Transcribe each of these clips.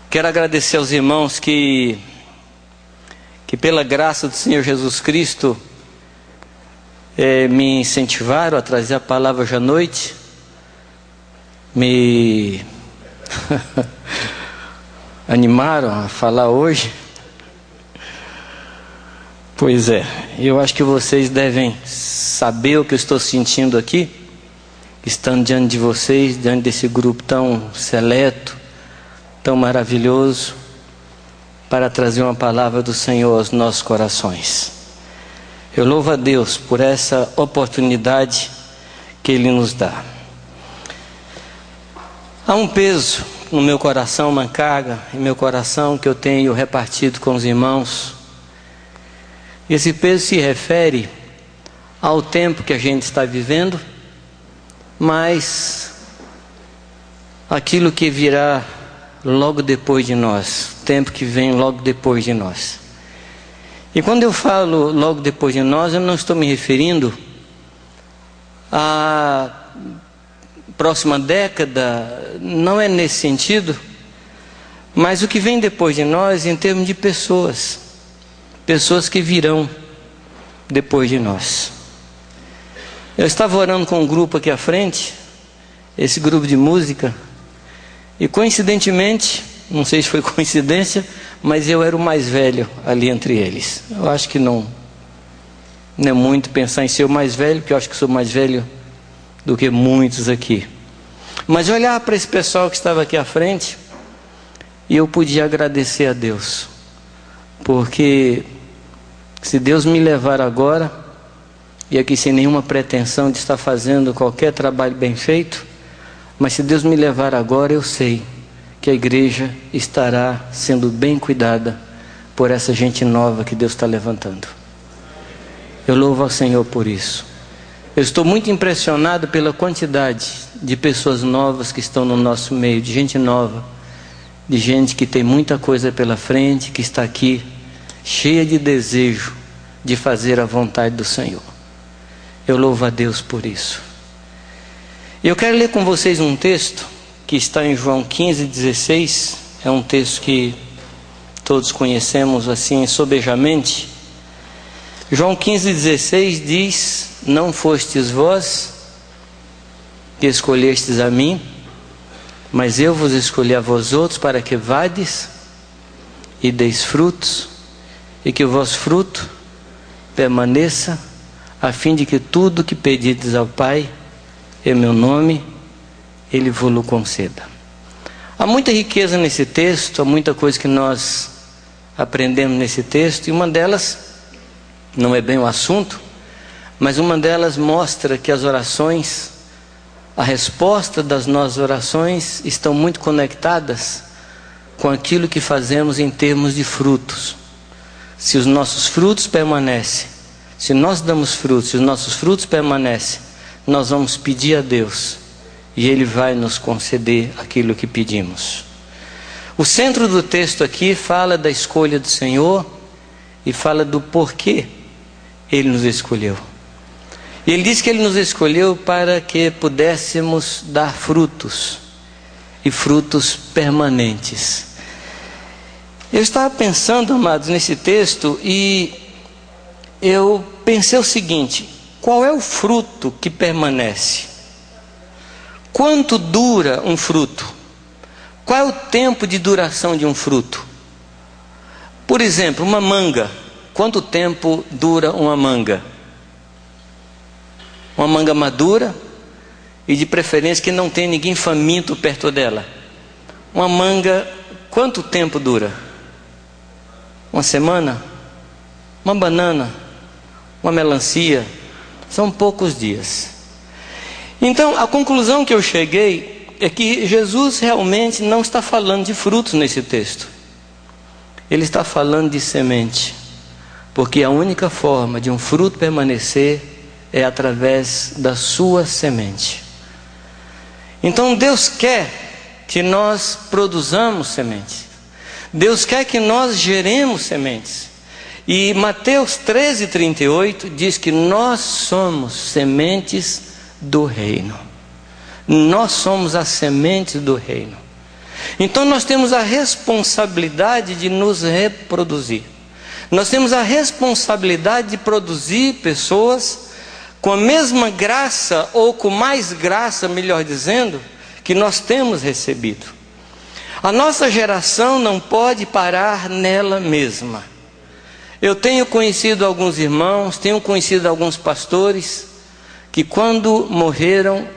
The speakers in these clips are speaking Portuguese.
Quero agradecer aos irmãos que pela graça do Senhor Jesus Cristo me incentivaram a trazer a palavra hoje à noite, me animaram a falar hoje. Pois é, eu acho que vocês devem saber o que eu estou sentindo aqui, estando diante de vocês, diante desse grupo tão seleto, tão maravilhoso, para trazer uma palavra do Senhor aos nossos corações. Eu louvo a Deus por essa oportunidade que Ele nos dá. Há um peso no meu coração, uma carga em meu coração que eu tenho repartido com os irmãos. E esse peso se refere ao tempo que a gente está vivendo, mas aquilo que virá logo depois de nós, o tempo que vem logo depois de nós. E quando eu falo logo depois de nós, eu não estou me referindo à próxima década, não é nesse sentido, mas o que vem depois de nós em termos de pessoas que virão depois de nós. Eu estava orando com um grupo aqui à frente, esse grupo de música, e coincidentemente, não sei se foi coincidência, mas eu era o mais velho ali entre eles. Eu acho que não é muito pensar em ser o mais velho, porque eu acho que sou mais velho do que muitos aqui. Mas olhar para esse pessoal que estava aqui à frente, e eu podia agradecer a Deus, porque se Deus me levar agora, e aqui sem nenhuma pretensão de estar fazendo qualquer trabalho bem feito, mas se Deus me levar agora, eu sei que a igreja estará sendo bem cuidada por essa gente nova que Deus está levantando. Eu louvo ao Senhor por isso. Eu estou muito impressionado pela quantidade de pessoas novas que estão no nosso meio, de gente nova, de gente que tem muita coisa pela frente, que está aqui cheia de desejo de fazer a vontade do Senhor. Eu louvo a Deus por isso. Eu quero ler com vocês um texto que está em João 15:16. É um texto que todos conhecemos assim sobejamente. João 15:16 diz: não fostes vós que escolhestes a mim, mas eu vos escolhi a vós outros para que vades e deis frutos, e que o vosso fruto permaneça, a fim de que tudo que pedides ao Pai em meu nome, Ele vos conceda. Há muita riqueza nesse texto, há muita coisa que nós aprendemos nesse texto, e uma delas, não é bem o assunto, mas uma delas mostra que as orações, a resposta das nossas orações estão muito conectadas com aquilo que fazemos em termos de frutos. Se os nossos frutos permanecem, se nós damos frutos, se os nossos frutos permanecem, nós vamos pedir a Deus e Ele vai nos conceder aquilo que pedimos. O centro do texto aqui fala da escolha do Senhor e fala do porquê Ele nos escolheu. E Ele diz que Ele nos escolheu para que pudéssemos dar frutos, e frutos permanentes. Eu estava pensando, amados, nesse texto, e eu pensei o seguinte: qual é o fruto que permanece? Quanto dura um fruto? Qual é o tempo de duração de um fruto? Por exemplo, uma manga. Quanto tempo dura uma manga? Uma manga madura, e de preferência que não tenha ninguém faminto perto dela. Uma manga, quanto tempo dura? Uma semana? Uma banana? Uma melancia? São poucos dias. Então, a conclusão que eu cheguei é que Jesus realmente não está falando de frutos nesse texto. Ele está falando de semente. Porque a única forma de um fruto permanecer é através da sua semente. Então, Deus quer que nós produzamos sementes. Deus quer que nós geremos sementes. E Mateus 13:38 diz que nós somos sementes do reino. Nós somos as sementes do reino. Então nós temos a responsabilidade de nos reproduzir. Nós temos a responsabilidade de produzir pessoas com a mesma graça, ou com mais graça, melhor dizendo, que nós temos recebido. A nossa geração não pode parar nela mesma. Eu tenho conhecido alguns irmãos, tenho conhecido alguns pastores, que quando morreram,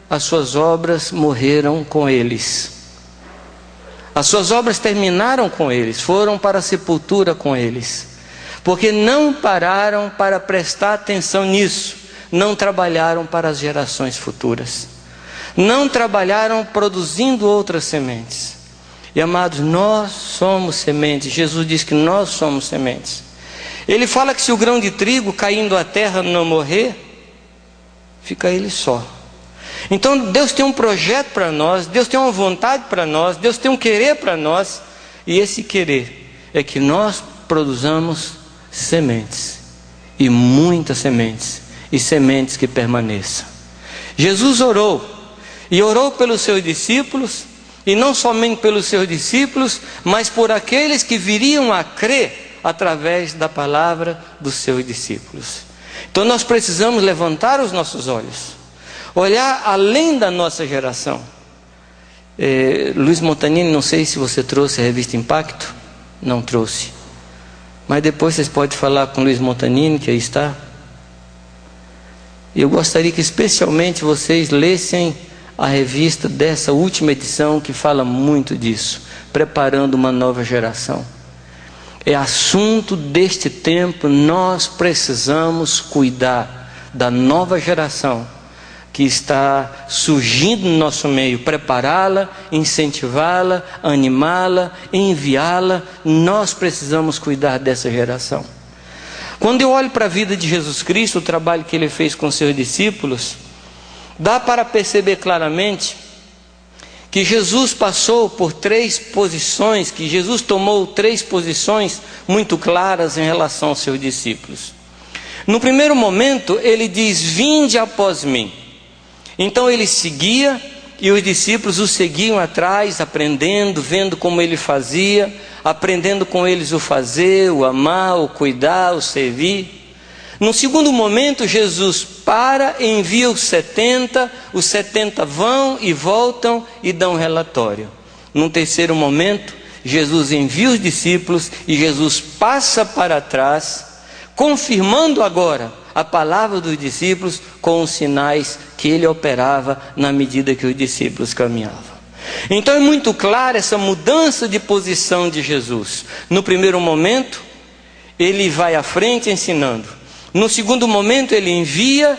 as suas obras morreram com eles. As suas obras terminaram com eles, foram para a sepultura com eles, porque não pararam para prestar atenção nisso, não trabalharam para as gerações futuras, não trabalharam produzindo outras sementes. E amados, nós somos sementes. Jesus diz que nós somos sementes. Ele fala que se o grão de trigo caindo à terra não morrer, fica ele só. Então Deus tem um projeto para nós, Deus tem uma vontade para nós, Deus tem um querer para nós, e esse querer é que nós produzamos sementes, e muitas sementes, e sementes que permaneçam. Jesus orou, e orou pelos seus discípulos, e não somente pelos seus discípulos, mas por aqueles que viriam a crer através da palavra dos seus discípulos. Então nós precisamos levantar os nossos olhos, olhar além da nossa geração. Luiz Montanini, não sei se você trouxe a revista Impacto. Não trouxe, mas depois vocês podem falar com Luiz Montanini, que aí está. E eu gostaria que especialmente vocês lessem a revista dessa última edição, que fala muito disso, preparando uma nova geração. É assunto deste tempo. Nós precisamos cuidar da nova geração que está surgindo no nosso meio, prepará-la, incentivá-la, animá-la, enviá-la. Nós precisamos cuidar dessa geração. Quando eu olho para a vida de Jesus Cristo, o trabalho que ele fez com seus discípulos, dá para perceber claramente que Jesus passou por três posições, que Jesus tomou três posições muito claras em relação aos seus discípulos. No primeiro momento, ele diz: vinde após mim. Então ele seguia, e os discípulos o seguiam atrás, aprendendo, vendo como ele fazia, aprendendo com eles o fazer, o amar, o cuidar, o servir. No segundo momento, Jesus para, envia os 70 vão e voltam e dão relatório. Num terceiro momento, Jesus envia os discípulos e Jesus passa para trás, confirmando agora a palavra dos discípulos com os sinais que ele operava na medida que os discípulos caminhavam. Então é muito clara essa mudança de posição de Jesus. No primeiro momento, ele vai à frente ensinando. No segundo momento, ele envia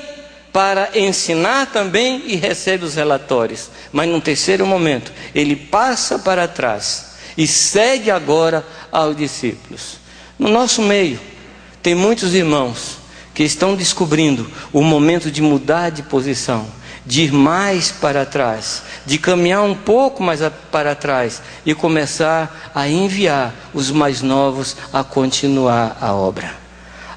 para ensinar também e recebe os relatórios. Mas no terceiro momento, ele passa para trás e segue agora aos discípulos. No nosso meio, tem muitos irmãos que estão descobrindo o momento de mudar de posição, de ir mais para trás, de caminhar um pouco mais para trás e começar a enviar os mais novos a continuar a obra.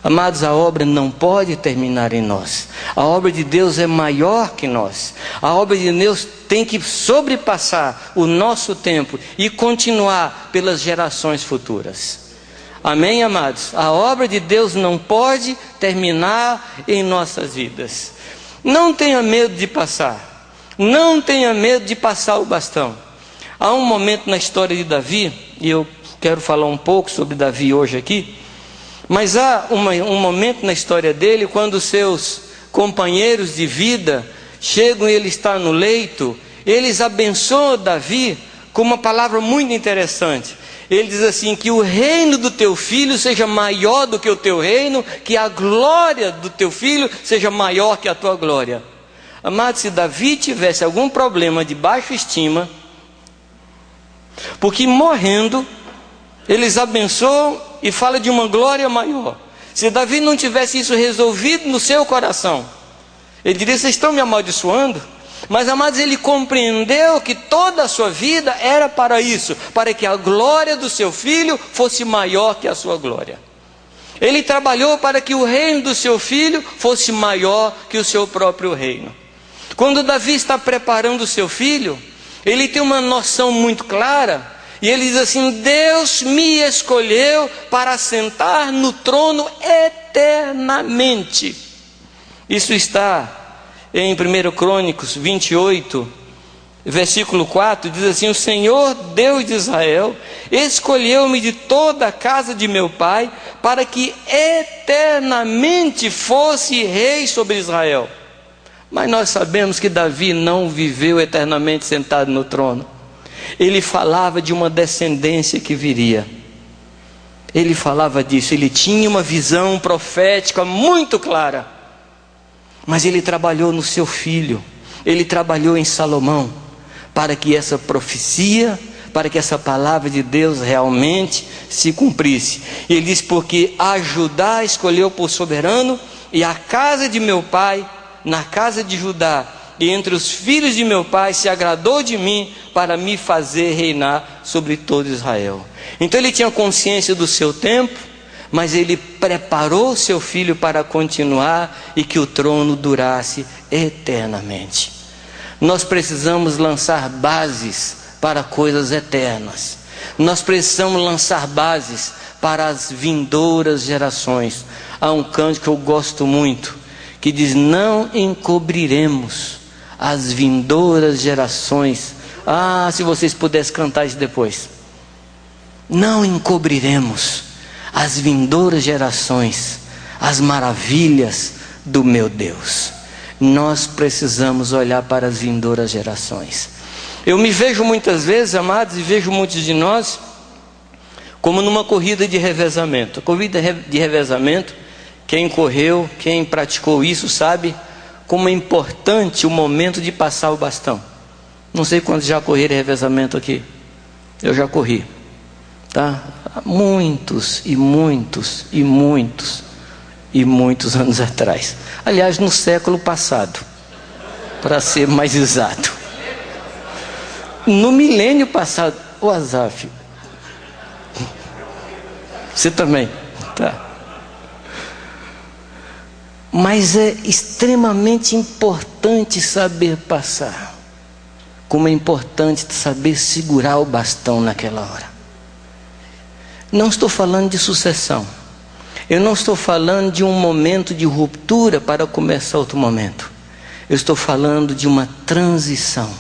Amados, a obra não pode terminar em nós. A obra de Deus é maior que nós. A obra de Deus tem que sobrepassar o nosso tempo e continuar pelas gerações futuras. Amém, amados? A obra de Deus não pode terminar em nossas vidas. Não tenha medo de passar. Não tenha medo de passar o bastão. Há um momento na história de Davi, e eu quero falar um pouco sobre Davi hoje aqui, mas há um momento na história dele, quando seus companheiros de vida chegam e ele está no leito, eles abençoam Davi com uma palavra muito interessante. Ele diz assim: que o reino do teu filho seja maior do que o teu reino, que a glória do teu filho seja maior que a tua glória. Amado, se Davi tivesse algum problema de baixa estima, porque morrendo, eles abençoam e falam de uma glória maior. Se Davi não tivesse isso resolvido no seu coração, ele diria: vocês estão me amaldiçoando? Mas, amados, ele compreendeu que toda a sua vida era para isso, para que a glória do seu filho fosse maior que a sua glória. Ele trabalhou para que o reino do seu filho fosse maior que o seu próprio reino. Quando Davi está preparando o seu filho, Ele tem uma noção muito clara, e ele diz assim: Deus me escolheu para assentar no trono eternamente. Isso está em 1 Crônicas 28, versículo 4, diz assim: o Senhor Deus de Israel escolheu-me de toda a casa de meu pai, para que eternamente fosse rei sobre Israel. Mas nós sabemos que Davi não viveu eternamente sentado no trono. Ele falava de uma descendência que viria. Ele falava disso, ele tinha uma visão profética muito clara. Mas ele trabalhou no seu filho, ele trabalhou em Salomão, para que essa profecia, para que essa palavra de Deus realmente se cumprisse. E ele diz: porque a Judá escolheu por soberano, e a casa de meu pai, na casa de Judá, e entre os filhos de meu pai, se agradou de mim, para me fazer reinar sobre todo Israel. Então ele tinha consciência do seu tempo, mas ele preparou seu filho para continuar, e que o trono durasse eternamente. Nós precisamos lançar bases para coisas eternas. Nós precisamos lançar bases para as vindouras gerações. Há um cântico que eu gosto muito, que diz: não encobriremos as vindouras gerações. Ah, se vocês pudessem cantar isso depois. Não encobriremos as vindouras gerações as maravilhas do meu Deus. Nós precisamos olhar para as vindouras gerações. Eu me vejo muitas vezes, amados, e vejo muitos de nós como numa corrida de revezamento. A corrida de revezamento, quem correu, quem praticou isso, sabe como é importante o momento de passar o bastão. Não sei quantos já correram revezamento aqui. Eu já corri, tá? Muitos e muitos e muitos e muitos anos atrás. Aliás, no século passado, para ser mais exato. No milênio passado. O Azaf, você também, tá? Mas é extremamente importante saber passar. Como é importante saber segurar o bastão naquela hora. Não estou falando de sucessão. Eu não estou falando de um momento de ruptura para começar outro momento. Eu estou falando de uma transição.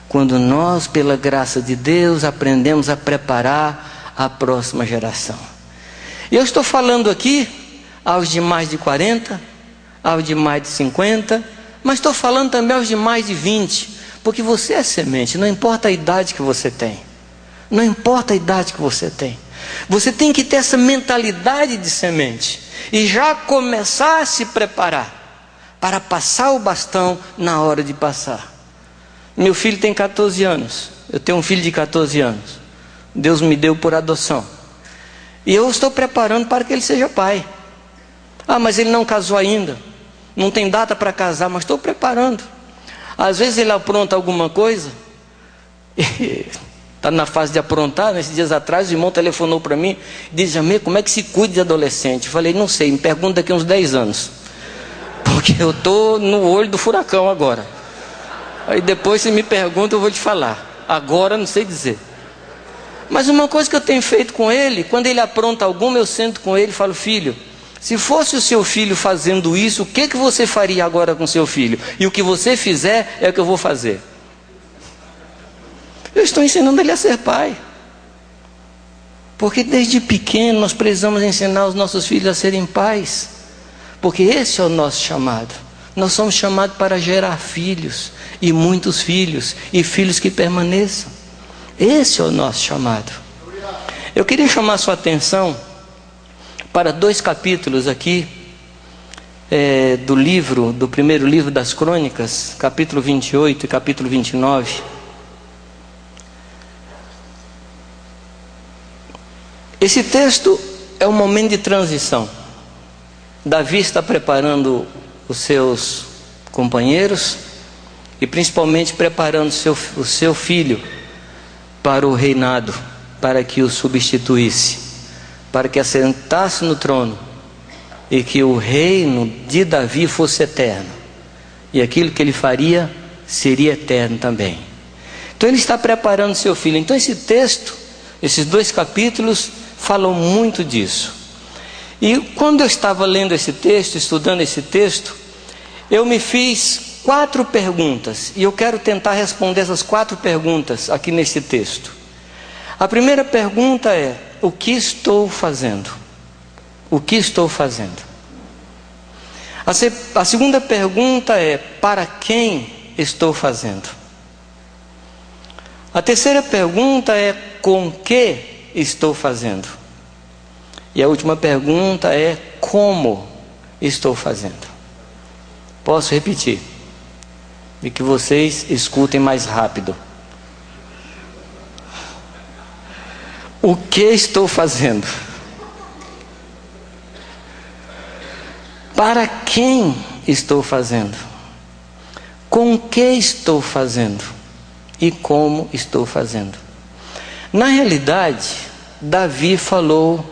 Quando nós, pela graça de Deus, aprendemos a preparar a próxima geração. Eu estou falando aqui aos de mais de 40, aos de mais de 50, mas estou falando também aos de mais de 20, porque você é semente, não importa a idade que você tem. Não importa a idade que você tem. Você tem que ter essa mentalidade de semente e já começar a se preparar para passar o bastão na hora de passar. Meu filho tem 14 anos, eu tenho um filho de 14 anos. Deus me deu por adoção. E eu estou preparando para que ele seja pai. Ah, mas ele não casou ainda. Não tem data para casar, mas estou preparando. Às vezes ele apronta alguma coisa. Está na fase de aprontar. Nesses dias atrás o irmão telefonou para mim. Diz: Jamê, como é que se cuida de adolescente? Eu falei: não sei, me pergunta daqui uns 10 anos. Porque eu estou no olho do furacão agora. Aí depois você me pergunta, eu vou te falar. Agora não sei dizer. Mas uma coisa que eu tenho feito com ele, quando ele apronta alguma, eu sento com ele e falo: filho, se fosse o seu filho fazendo isso, o que você faria agora com seu filho? E o que você fizer é o que eu vou fazer. Eu estou ensinando ele a ser pai. Porque desde pequeno nós precisamos ensinar os nossos filhos a serem pais. Porque esse é o nosso chamado. Nós somos chamados para gerar filhos, e muitos filhos, e filhos que permaneçam. Esse é o nosso chamado. Eu queria chamar a sua atenção para 2 capítulos aqui, do primeiro livro das Crônicas, capítulo 28 e capítulo 29. Esse texto é um momento de transição. Davi está preparando os seus companheiros e principalmente preparando o seu filho para o reinado, para que o substituísse, para que assentasse no trono e que o reino de Davi fosse eterno, e aquilo que ele faria seria eterno também. Então ele está preparando seu filho. Então esse texto, esses 2 capítulos, falam muito disso. E quando eu estava lendo esse texto, estudando esse texto, eu me fiz 4 perguntas. E eu quero tentar responder essas 4 perguntas aqui nesse texto. A primeira pergunta é: o que estou fazendo? O que estou fazendo? A segunda pergunta é: para quem estou fazendo? A terceira pergunta é: com que estou fazendo? E a última pergunta é: como estou fazendo? Posso repetir? E que vocês escutem mais rápido. O que estou fazendo? Para quem estou fazendo? Com que estou fazendo? E como estou fazendo? Na realidade, Davi falou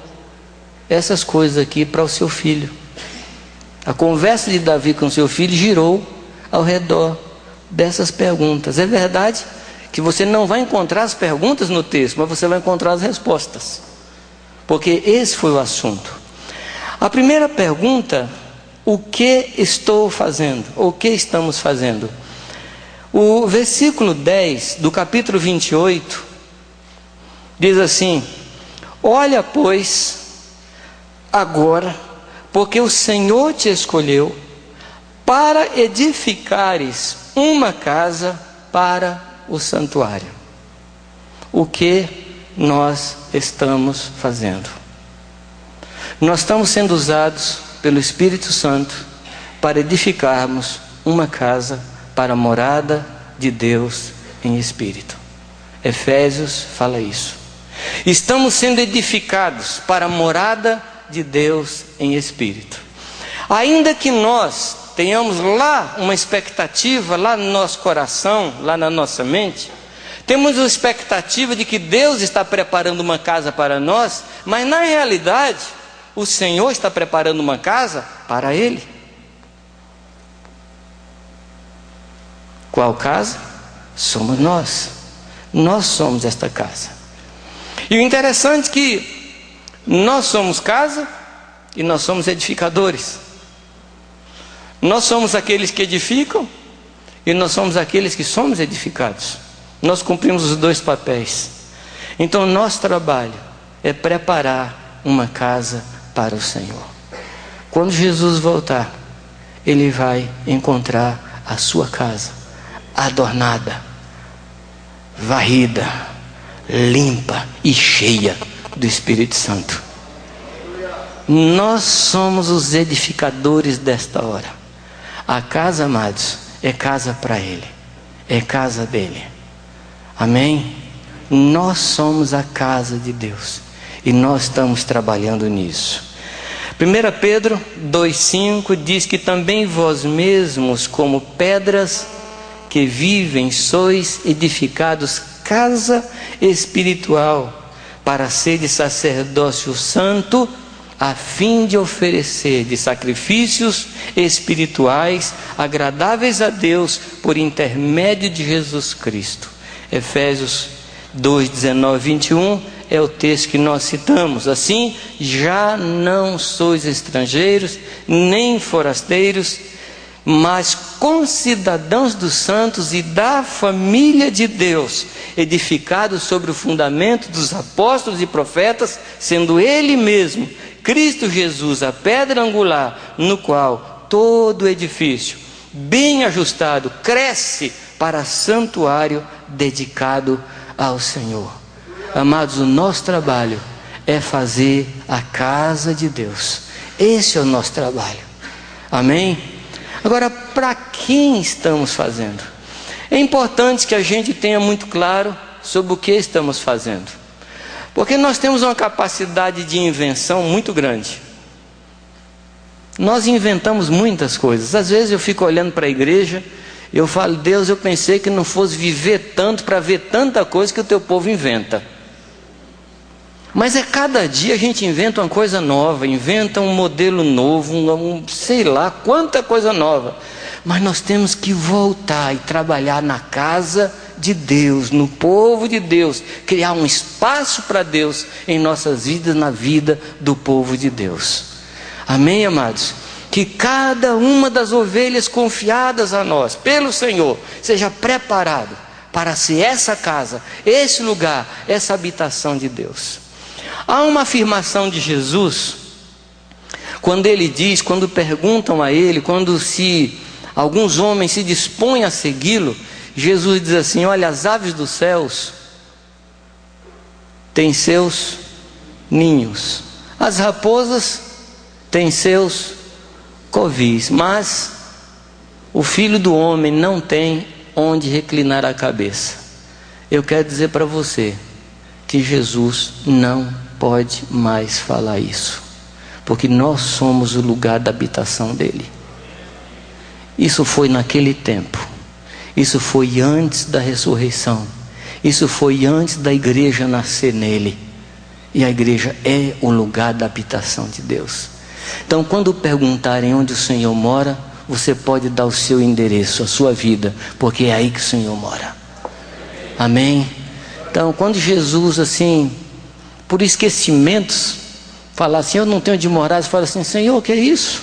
essas coisas aqui para o seu filho. A conversa de Davi com seu filho girou ao redor dessas perguntas. É verdade que você não vai encontrar as perguntas no texto, mas você vai encontrar as respostas, porque esse foi o assunto. A primeira pergunta: o que estou fazendo? O que estamos fazendo? O versículo 10 do capítulo 28 diz assim: olha, pois, agora, porque o Senhor te escolheu para edificares uma casa para o santuário. O que nós estamos fazendo? Nós estamos sendo usados pelo Espírito Santo para edificarmos uma casa para a morada de Deus em espírito. Efésios fala isso. Estamos sendo edificados para a morada de Deus em espírito. Ainda que nós tenhamos lá uma expectativa, lá no nosso coração, lá na nossa mente, temos a expectativa de que Deus está preparando uma casa para nós, mas na realidade, o Senhor está preparando uma casa para Ele. Qual casa? Somos nós. Nós somos esta casa. E o interessante é que nós somos casa e nós somos edificadores. Nós somos aqueles que edificam e nós somos aqueles que somos edificados. Nós cumprimos os 2 papéis. Então nosso trabalho é preparar uma casa para o Senhor. Quando Jesus voltar, Ele vai encontrar a sua casa adornada, varrida, limpa e cheia do Espírito Santo. Nós somos os edificadores desta hora. A casa, amados, é casa para Ele, é casa dele. Amém? Nós somos a casa de Deus e nós estamos trabalhando nisso. 1 Pedro 2,5 diz que também vós mesmos, como pedras que vivem, sois edificados casa espiritual, para ser de sacerdócio santo, a fim de oferecer de sacrifícios espirituais agradáveis a Deus por intermédio de Jesus Cristo. Efésios 2, 19, 21 é o texto que nós citamos. Assim, já não sois estrangeiros nem forasteiros, mas concidadãos dos santos e da família de Deus, edificados sobre o fundamento dos apóstolos e profetas, sendo Ele mesmo, Cristo Jesus, a pedra angular, no qual todo edifício, bem ajustado, cresce para santuário dedicado ao Senhor. Amados, o nosso trabalho é fazer a casa de Deus. Esse é o nosso trabalho. Amém? Agora, para quem estamos fazendo? É importante que a gente tenha muito claro sobre o que estamos fazendo. Porque nós temos uma capacidade de invenção muito grande. Nós inventamos muitas coisas. Às vezes eu fico olhando para a igreja e eu falo: Deus, eu pensei que não fosse viver tanto para ver tanta coisa que o teu povo inventa. Mas cada dia a gente inventa uma coisa nova, inventa um modelo novo, sei lá, quanta coisa nova. Mas nós temos que voltar e trabalhar na casa de Deus, no povo de Deus, criar um espaço para Deus em nossas vidas, na vida do povo de Deus. Amém, amados? Que cada uma das ovelhas confiadas a nós pelo Senhor seja preparado para ser essa casa, esse lugar, essa habitação de Deus. Há uma afirmação de Jesus, quando ele diz, quando perguntam a ele, quando alguns homens se dispõem a segui-lo, Jesus diz assim: olha, as aves dos céus têm seus ninhos, as raposas têm seus covis, mas o Filho do Homem não tem onde reclinar a cabeça. Eu quero dizer para você que Jesus não pode mais falar isso, porque nós somos o lugar da habitação dele. Isso foi naquele tempo, isso foi antes da ressurreição, isso foi antes da igreja nascer nele, e a igreja é o lugar da habitação de Deus. Então, quando perguntarem onde o Senhor mora, você pode dar o seu endereço, a sua vida, porque é aí que o Senhor mora. Amém? Então, quando Jesus, assim, por esquecimentos, falar assim: eu não tenho onde morar, você fala assim: Senhor, o que é isso?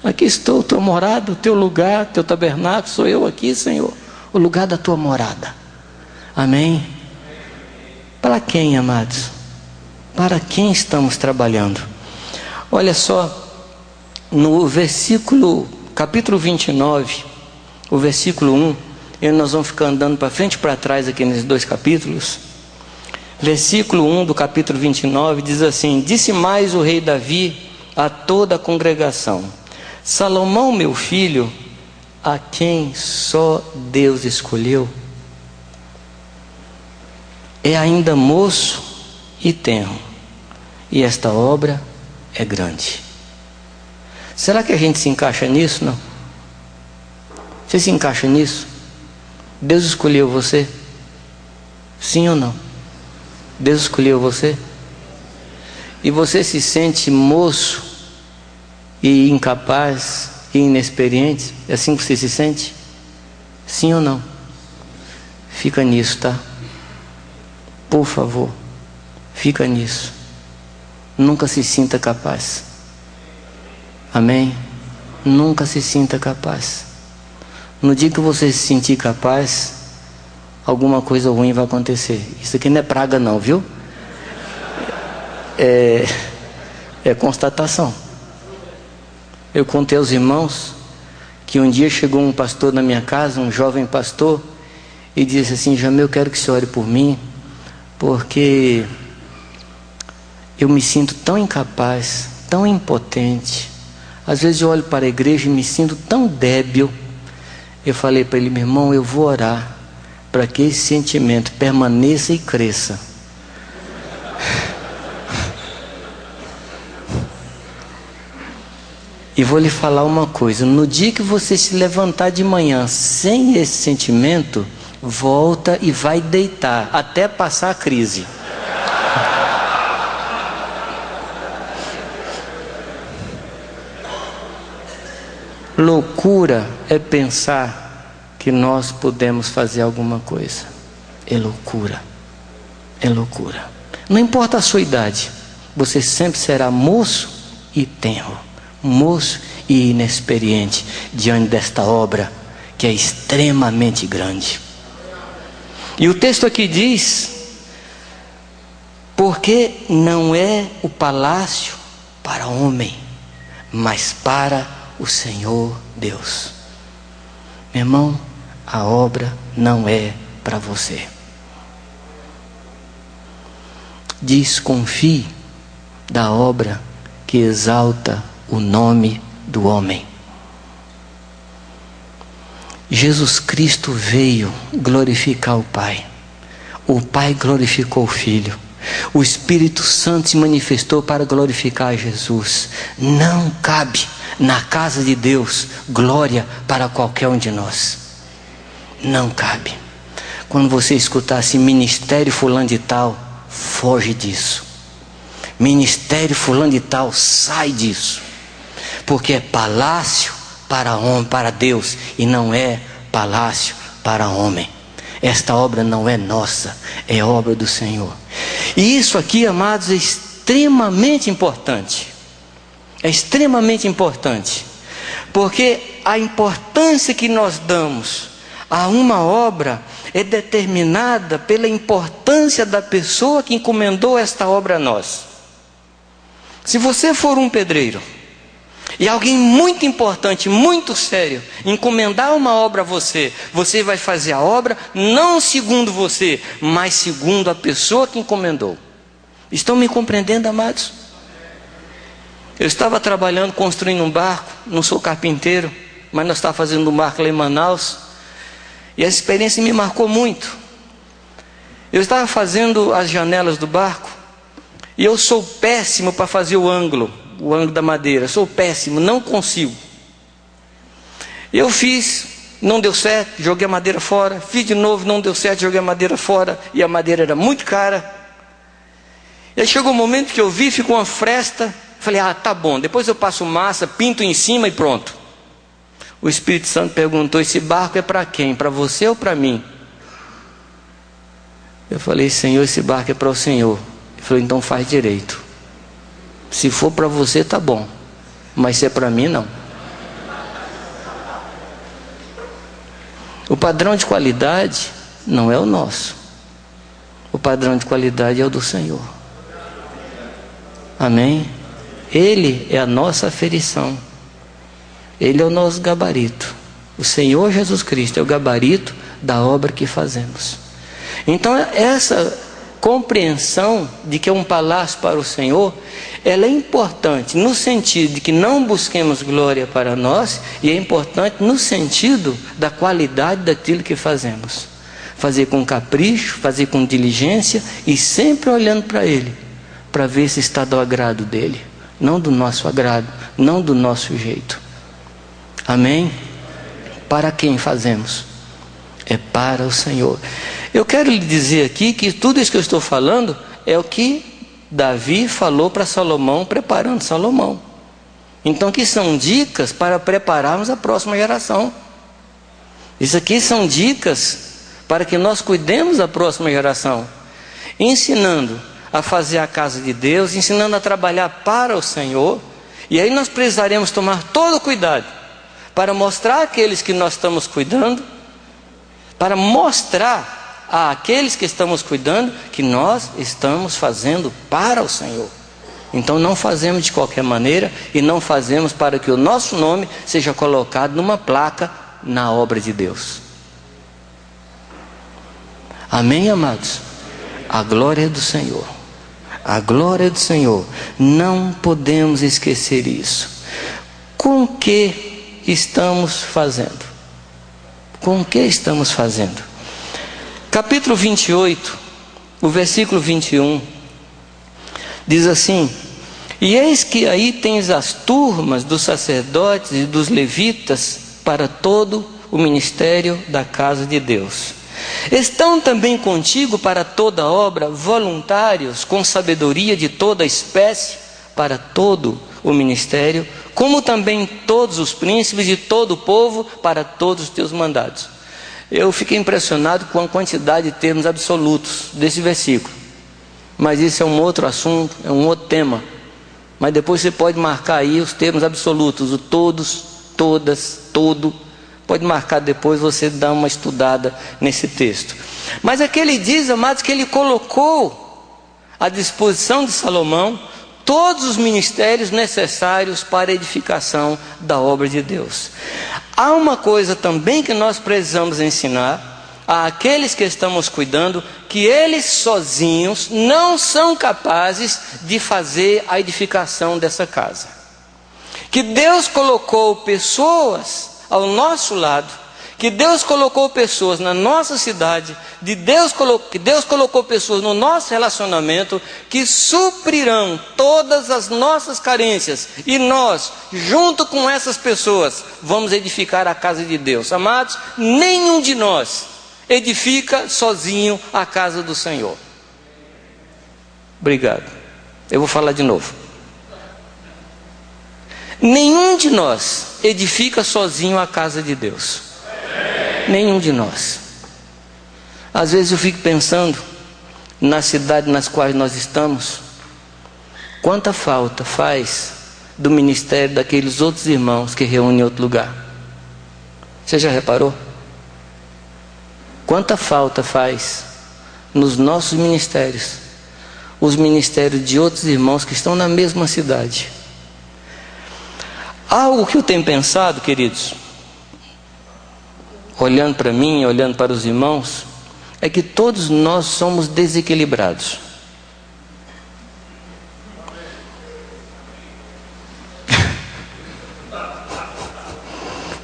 Aqui estou, tua morada, o teu lugar, teu tabernáculo, sou eu aqui, Senhor, o lugar da tua morada. Amém? Para quem, amados? Para quem estamos trabalhando? Olha só, no capítulo 29, o versículo 1, e nós vamos ficar andando para frente e para trás aqui nesses dois capítulos. Versículo 1 do capítulo 29 diz assim: disse mais o rei Davi a toda a congregação: Salomão, meu filho, a quem só Deus escolheu, é ainda moço e tenro, e esta obra é grande. Será que a gente se encaixa nisso? Não? Você se encaixa nisso? Deus escolheu você? Sim ou não? Deus escolheu você? E você se sente moço e incapaz e inexperiente? É assim que você se sente? Sim ou não? Fica nisso, tá? Por favor, fica nisso. Nunca se sinta capaz. Amém? Nunca se sinta capaz. No dia que você se sentir capaz, alguma coisa ruim vai acontecer. Isso aqui não é praga não, viu? É constatação. Eu contei aos irmãos que um dia chegou um pastor na minha casa, um jovem pastor, e disse assim: Jamil, eu quero que você ore por mim, porque eu me sinto tão incapaz, tão impotente. Às vezes eu olho para a igreja e me sinto tão débil. Eu falei para ele: meu irmão, eu vou orar para que esse sentimento permaneça e cresça. E vou lhe falar uma coisa: no dia que você se levantar de manhã sem esse sentimento, volta e vai deitar até passar a crise. Loucura é pensar que nós podemos fazer alguma coisa. É loucura. É loucura. Não importa a sua idade, você sempre será moço e tenro, moço e inexperiente diante desta obra que é extremamente grande. E o texto aqui diz: porque não é o palácio para homem, mas para o Senhor Deus. Meu irmão, a obra não é para você. Desconfie da obra que exalta o nome do homem. Jesus Cristo veio glorificar o Pai. O Pai glorificou o Filho. O Espírito Santo se manifestou para glorificar Jesus. Não cabe na casa de Deus glória para qualquer um de nós. Não cabe. Quando você escutar assim: ministério fulano de tal, foge disso. Ministério fulano de tal, sai disso. Porque é palácio para homem, para Deus, e não é palácio para homem. Esta obra não é nossa, é obra do Senhor. E isso aqui, amados, é extremamente importante. É extremamente importante. Porque a importância que nós damos a uma obra é determinada pela importância da pessoa que encomendou esta obra a nós. Se você for um pedreiro e alguém muito importante, muito sério, encomendar uma obra a você, você vai fazer a obra não segundo você, mas segundo a pessoa que encomendou. Estão me compreendendo, amados? Eu estava trabalhando, construindo um barco, não sou carpinteiro, mas nós estávamos fazendo um barco lá em Manaus, e essa experiência me marcou muito. Eu estava fazendo as janelas do barco, e eu sou péssimo para fazer o ângulo da madeira, sou péssimo, não consigo. Eu fiz, não deu certo, joguei a madeira fora, fiz de novo, não deu certo, joguei a madeira fora, e a madeira era muito cara. E aí chegou um momento que eu vi, ficou uma fresta, falei, tá bom, depois eu passo massa, pinto em cima e pronto. O Espírito Santo perguntou, esse barco é para quem? Para você ou para mim? Eu falei, Senhor, esse barco é para o Senhor. Ele falou, então faz direito. Se for para você, tá bom, mas se é para mim, não. O padrão de qualidade não é o nosso. O padrão de qualidade é o do Senhor. Amém? Ele é a nossa aferição. Ele é o nosso gabarito. O Senhor Jesus Cristo é o gabarito da obra que fazemos. Então essa compreensão de que é um palácio para o Senhor, ela é importante no sentido de que não busquemos glória para nós, e é importante no sentido da qualidade daquilo que fazemos. Fazer com capricho, fazer com diligência e sempre olhando para Ele, para ver se está do agrado dEle, não do nosso agrado, não do nosso jeito. Amém? Para quem fazemos? É para o Senhor. Eu quero lhe dizer aqui que tudo isso que eu estou falando é o que Davi falou para Salomão, preparando Salomão. Então aqui são dicas para prepararmos a próxima geração. Isso aqui são dicas para que nós cuidemos da próxima geração, ensinando a fazer a casa de Deus, ensinando a trabalhar para o Senhor. E aí nós precisaremos tomar todo o cuidado para mostrar àqueles que nós estamos cuidando, para mostrar àqueles que estamos cuidando que nós estamos fazendo para o Senhor. Então não fazemos de qualquer maneira, e não fazemos para que o nosso nome seja colocado numa placa na obra de Deus. Amém, amados? A glória é do Senhor. A glória é do Senhor. Não podemos esquecer isso. Com que estamos fazendo? Com que estamos fazendo? Capítulo 28, o versículo 21, diz assim: e eis que aí tens as turmas dos sacerdotes e dos levitas para todo o ministério da casa de Deus. Estão também contigo para toda obra voluntários com sabedoria de toda espécie para todo o ministério, como também todos os príncipes de todo o povo para todos os teus mandados. Eu fiquei impressionado com a quantidade de termos absolutos desse versículo, mas isso é um outro assunto, é um outro tema. Mas depois você pode marcar aí os termos absolutos, o todos, todas, todo. Pode marcar depois, você dá uma estudada nesse texto. Mas aqui ele diz, amados, que ele colocou à disposição de Salomão todos os ministérios necessários para a edificação da obra de Deus. Há uma coisa também que nós precisamos ensinar àqueles que estamos cuidando, que eles sozinhos não são capazes de fazer a edificação dessa casa. Que Deus colocou pessoas ao nosso lado, que Deus colocou pessoas na nossa cidade, que Deus colocou pessoas no nosso relacionamento, que suprirão todas as nossas carências, e nós, junto com essas pessoas, vamos edificar a casa de Deus. Amados, nenhum de nós edifica sozinho a casa do Senhor. Obrigado. Eu vou falar de novo. Nenhum de nós edifica sozinho a casa de Deus. Nenhum de nós. Às vezes eu fico pensando na cidade nas quais nós estamos, quanta falta faz do ministério daqueles outros irmãos que reúnem em outro lugar. Você já reparou? Quanta falta faz nos nossos ministérios, os ministérios de outros irmãos que estão na mesma cidade. Algo que eu tenho pensado, queridos, olhando para mim, olhando para os irmãos, é que todos nós somos desequilibrados.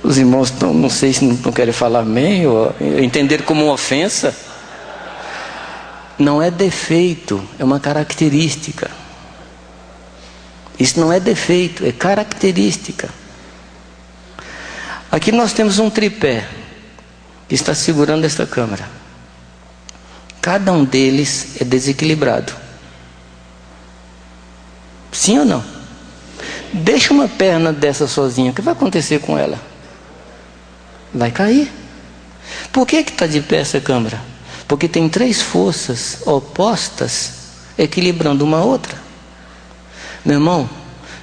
Os irmãos não sei se não querem falar amém ou entender como uma ofensa. Não é defeito, é uma característica. Isso não é defeito, é característica. Aqui nós temos um tripé que está segurando esta câmera. Cada um deles é desequilibrado. Sim ou não? Deixa uma perna dessa sozinha, o que vai acontecer com ela? Vai cair. Por que está de pé essa câmera? Porque tem 3 forças opostas equilibrando uma outra. Meu irmão,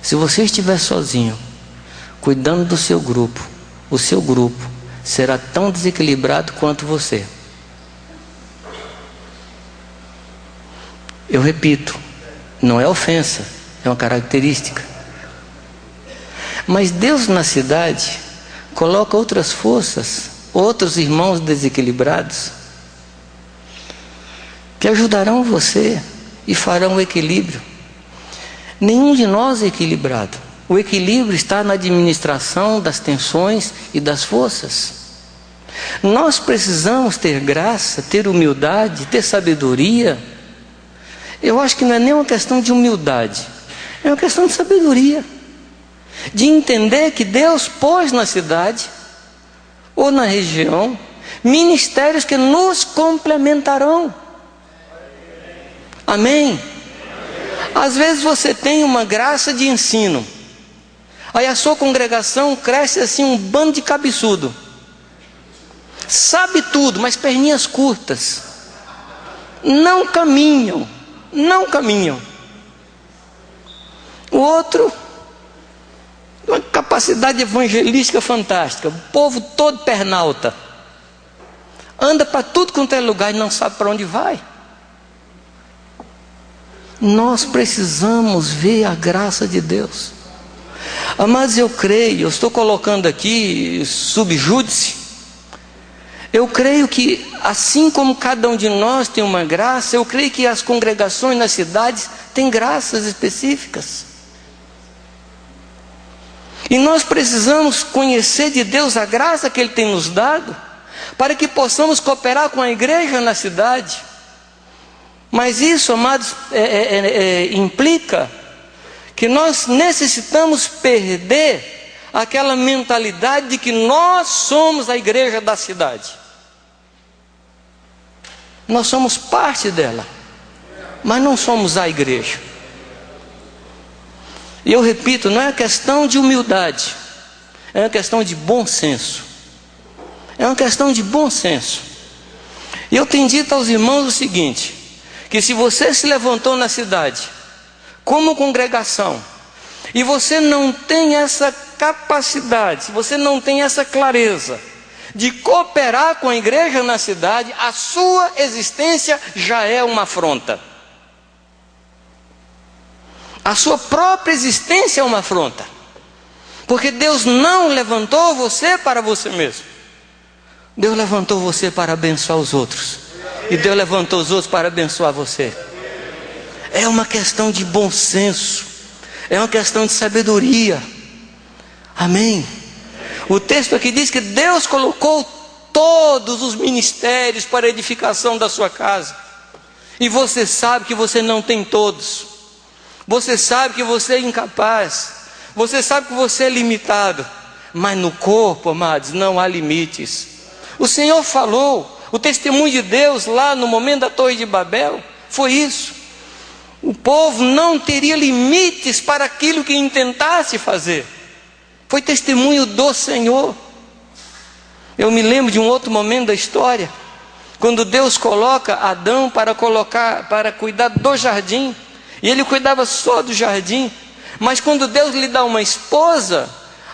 se você estiver sozinho, cuidando do seu grupo, o seu grupo será tão desequilibrado quanto você. Eu repito, não é ofensa, é uma característica. Mas Deus na cidade coloca outras forças, outros irmãos desequilibrados, que ajudarão você e farão o equilíbrio. Nenhum de nós é equilibrado. O equilíbrio está na administração das tensões e das forças. Nós precisamos ter graça, ter humildade, ter sabedoria. Eu acho que não é nem uma questão de humildade, é uma questão de sabedoria, de entender que Deus pôs na cidade ou na região ministérios que nos complementarão. Amém? Às vezes você tem uma graça de ensino, aí a sua congregação cresce assim um bando de cabeçudo, sabe tudo, mas perninhas curtas, não caminham. O outro, uma capacidade evangelística fantástica, o povo todo pernalta, anda para tudo quanto é lugar e não sabe para onde vai. Nós precisamos ver a graça de Deus. Amados, eu creio, eu estou colocando aqui subjúdice. Eu creio que assim como cada um de nós tem uma graça, eu creio que as congregações nas cidades têm graças específicas. E nós precisamos conhecer de Deus a graça que Ele tem nos dado, para que possamos cooperar com a igreja na cidade. Mas isso, amados, implica que nós necessitamos perder aquela mentalidade de que nós somos a igreja da cidade. Nós somos parte dela, mas não somos a igreja. E eu repito, não é uma questão de humildade, é uma questão de bom senso. É uma questão de bom senso. E eu tenho dito aos irmãos o seguinte, que se você se levantou na cidade como congregação e você não tem essa capacidade, se você não tem essa clareza de cooperar com a igreja na cidade, a sua existência já é uma afronta. A sua própria existência é uma afronta, porque Deus não levantou você para você mesmo. Deus levantou você para abençoar os outros, e Deus levantou os outros para abençoar você. É uma questão de bom senso, é uma questão de sabedoria. Amém? O texto aqui diz que Deus colocou todos os ministérios para a edificação da sua casa. E você sabe que você não tem todos. Você sabe que você é incapaz. Você sabe que você é limitado. Mas no corpo, amados, não há limites. O Senhor falou. O testemunho de Deus lá no momento da Torre de Babel foi isso. O povo não teria limites para aquilo que intentasse fazer. Foi testemunho do Senhor. Eu me lembro de um outro momento da história, Quando Deus coloca Adão para cuidar do jardim, e ele cuidava só do jardim, mas quando Deus lhe dá uma esposa,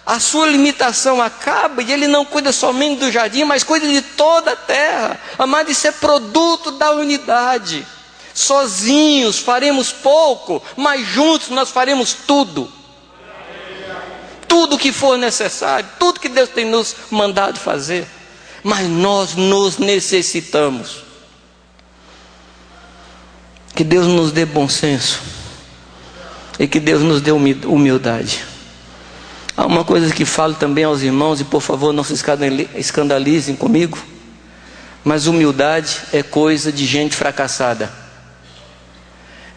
a sua limitação acaba e ele não cuida somente do jardim, mas cuida de toda a terra. Amado, isso é produto da unidade. Sozinhos faremos pouco, mas juntos nós faremos tudo. Tudo que for necessário, tudo que Deus tem nos mandado fazer. Mas nós nos necessitamos. Que Deus nos dê bom senso e que Deus nos dê humildade. Há uma coisa que falo também aos irmãos, e por favor não se escandalizem comigo, mas humildade é coisa de gente fracassada,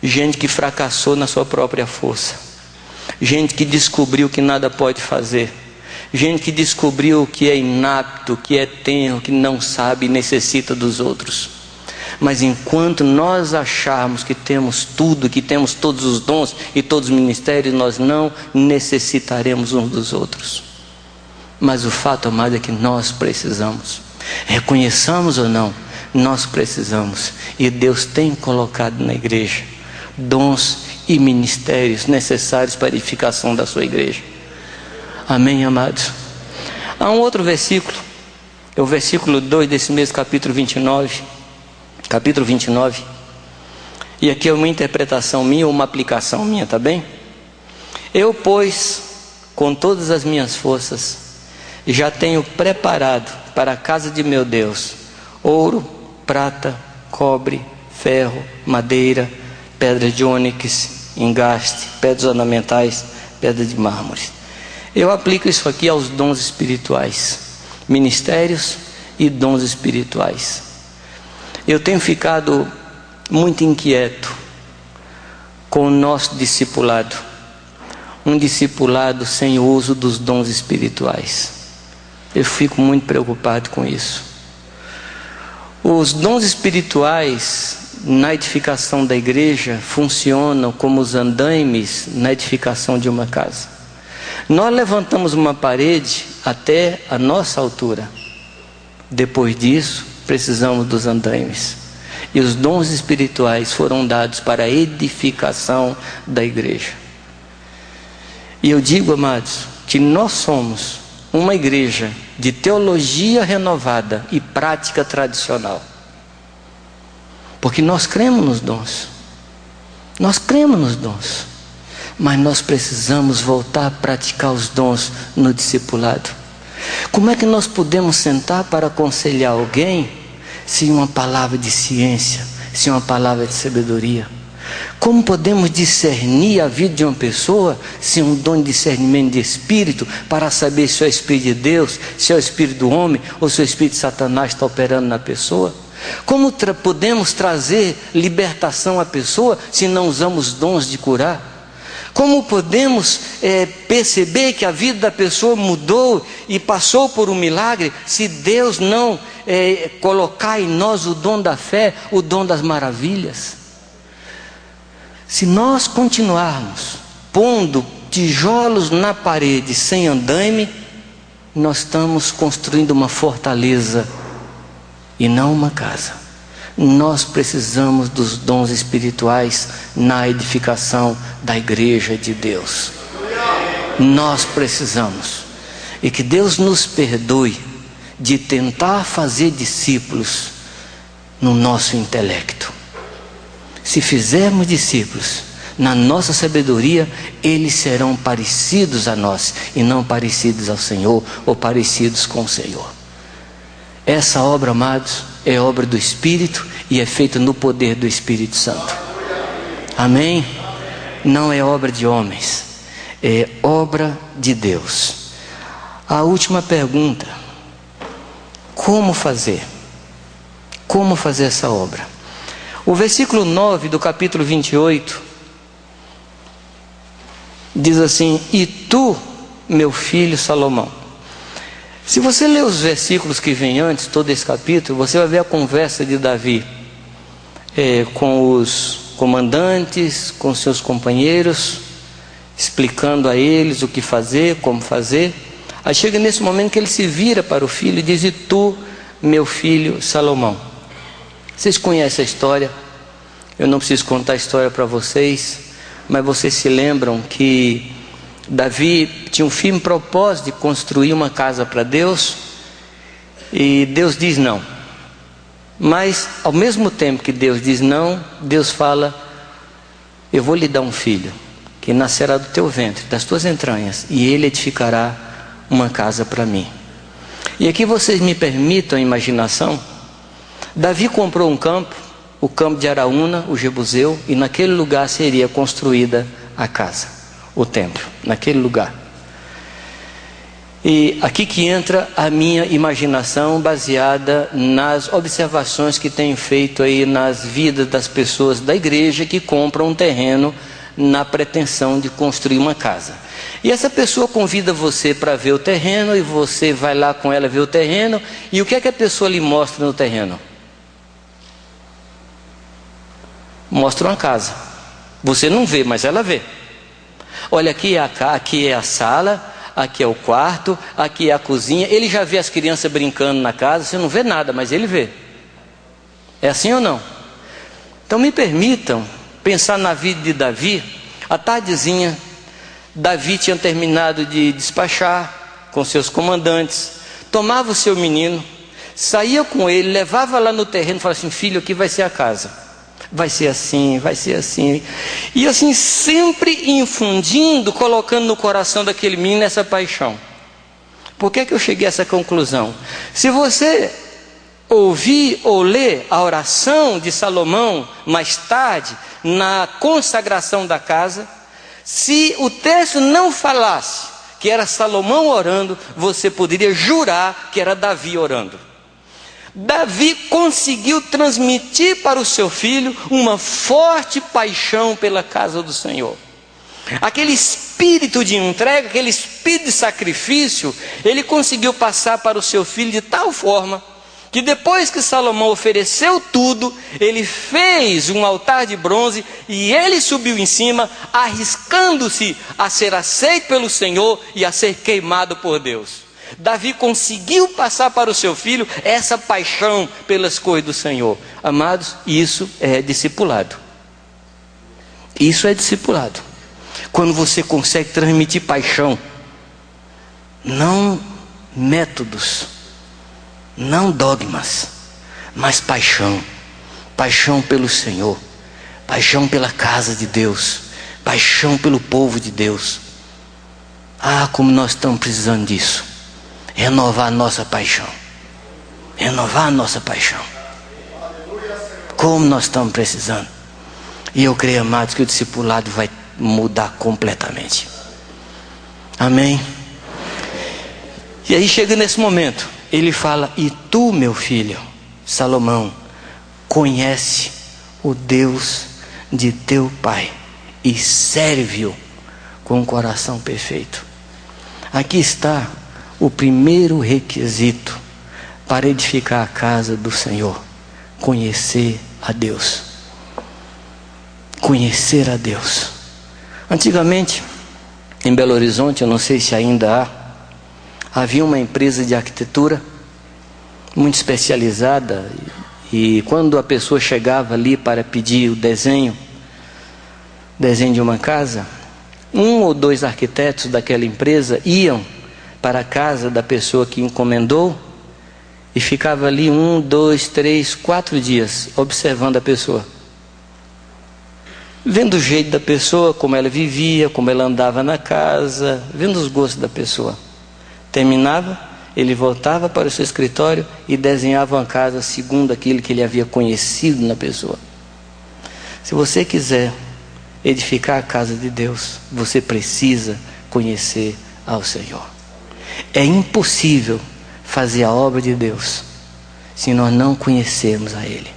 gente que fracassou na sua própria força, gente que descobriu que nada pode fazer, gente que descobriu que é inapto, que é tenro, que não sabe e necessita dos outros. Mas enquanto nós acharmos que temos tudo, que temos todos os dons e todos os ministérios, nós não necessitaremos uns dos outros. Mas o fato, amado, é que nós precisamos. Reconheçamos ou não, nós precisamos. E Deus tem colocado na igreja dons e ministérios necessários para a edificação da sua igreja. Amém, amados? Há um outro versículo, é o versículo 2 desse mesmo capítulo 29. Capítulo 29, e aqui é uma interpretação minha, uma aplicação minha, tá bem? Eu, pois, com todas as minhas forças, já tenho preparado para a casa de meu Deus ouro, prata, cobre, ferro, madeira, pedra de ônix, engaste, pedras ornamentais, pedra de mármore. Eu aplico isso aqui aos dons espirituais, ministérios e dons espirituais. Eu tenho ficado muito inquieto com o nosso discipulado. Um discipulado sem o uso dos dons espirituais. Eu fico muito preocupado com isso. Os dons espirituais na edificação da igreja funcionam como os andaimes na edificação de uma casa. Nós levantamos uma parede até a nossa altura. Depois disso, precisamos dos andaimes. E os dons espirituais foram dados para a edificação da igreja. E eu digo, amados, que nós somos uma igreja de teologia renovada e prática tradicional. Porque nós cremos nos dons. Nós cremos nos dons. Mas nós precisamos voltar a praticar os dons no discipulado. Como é que nós podemos sentar para aconselhar alguém sem uma palavra de ciência, sem uma palavra de sabedoria? Como podemos discernir a vida de uma pessoa sem um dom de discernimento de espírito, para saber se é o Espírito de Deus, se é o Espírito do homem, ou se o Espírito de Satanás está operando na pessoa? Como podemos trazer libertação à pessoa se não usamos dons de curar? Como podemos perceber que a vida da pessoa mudou e passou por um milagre, se Deus não colocar em nós o dom da fé, o dom das maravilhas? Se nós continuarmos pondo tijolos na parede sem andaime, nós estamos construindo uma fortaleza e não uma casa. Nós precisamos dos dons espirituais na edificação da igreja de Deus. Nós precisamos. E que Deus nos perdoe de tentar fazer discípulos no nosso intelecto. Se fizermos discípulos na nossa sabedoria, eles serão parecidos a nós e não parecidos ao Senhor ou parecidos com o Senhor. Essa obra, amados, é obra do Espírito e é feita no poder do Espírito Santo. Amém? Não é obra de homens, é obra de Deus. A última pergunta: como fazer? Como fazer essa obra? O versículo 9 do capítulo 28 diz assim: e tu, meu filho Salomão. Se você ler os versículos que vêm antes, todo esse capítulo, você vai ver a conversa de Davi com os comandantes, com seus companheiros, explicando a eles o que fazer, como fazer. Aí chega nesse momento que ele se vira para o filho e diz: e tu, meu filho Salomão. Vocês conhecem a história, eu não preciso contar a história para vocês, mas vocês se lembram que Davi tinha um firme propósito de construir uma casa para Deus, e Deus diz não. Mas ao mesmo tempo que Deus diz não, Deus fala: eu vou lhe dar um filho, que nascerá do teu ventre, das tuas entranhas, e ele edificará uma casa para mim. E aqui vocês me permitam a imaginação. Davi comprou um campo, o campo de Araúna, o Jebuseu, e naquele lugar seria construída a casa, o templo, naquele lugar. E aqui que entra a minha imaginação, baseada nas observações que tenho feito aí nas vidas das pessoas da igreja que compram um terreno na pretensão de construir uma casa. E essa pessoa convida você para ver o terreno, e você vai lá com ela ver o terreno, e o que é que a pessoa lhe mostra no terreno? Mostra uma casa. Você não vê, mas ela vê. Olha, aqui é a sala, aqui é o quarto, aqui é a cozinha. Ele já vê as crianças brincando na casa. Você não vê nada, mas ele vê. É assim ou não? Então me permitam pensar na vida de Davi. À tardezinha, Davi tinha terminado de despachar com seus comandantes, tomava o seu menino, saía com ele, levava lá no terreno e falava assim: filho, aqui vai ser a casa, vai ser assim, vai ser assim. E assim, sempre infundindo, colocando no coração daquele menino essa paixão. Por que eu cheguei a essa conclusão? Se você ouvir ou ler a oração de Salomão mais tarde, na consagração da casa, se o texto não falasse que era Salomão orando, você poderia jurar que era Davi orando. Davi conseguiu transmitir para o seu filho uma forte paixão pela casa do Senhor. Aquele espírito de entrega, aquele espírito de sacrifício, ele conseguiu passar para o seu filho de tal forma que depois que Salomão ofereceu tudo, ele fez um altar de bronze e ele subiu em cima, arriscando-se a ser aceito pelo Senhor e a ser queimado por Deus. Davi conseguiu passar para o seu filho essa paixão pelas coisas do Senhor. Amados, isso é discipulado. Isso é discipulado. Quando você consegue transmitir paixão, não métodos, não dogmas, mas paixão. Paixão pelo Senhor, paixão pela casa de Deus, paixão pelo povo de Deus. Ah, como nós estamos precisando disso. Renovar a nossa paixão. Renovar a nossa paixão. Como nós estamos precisando. E eu creio, amados, que o discipulado vai mudar completamente. Amém? E aí chega nesse momento, ele fala: e tu, meu filho, Salomão, conhece o Deus de teu pai e serve-o com o coração perfeito. Aqui está o primeiro requisito para edificar a casa do Senhor: conhecer a Deus. Conhecer a Deus. Antigamente, em Belo Horizonte, eu não sei se ainda havia uma empresa de arquitetura muito especializada, e quando a pessoa chegava ali para pedir o desenho de uma casa, um ou dois arquitetos daquela empresa iam para a casa da pessoa que encomendou e ficava ali 1, 2, 3, 4 dias observando a pessoa, vendo o jeito da pessoa, como ela vivia, como ela andava na casa, vendo os gostos da pessoa. Terminava, ele voltava para o seu escritório e desenhava uma casa segundo aquilo que ele havia conhecido na pessoa. Se você quiser edificar a casa de Deus, você precisa conhecer ao Senhor. É impossível fazer a obra de Deus se nós não conhecermos a Ele.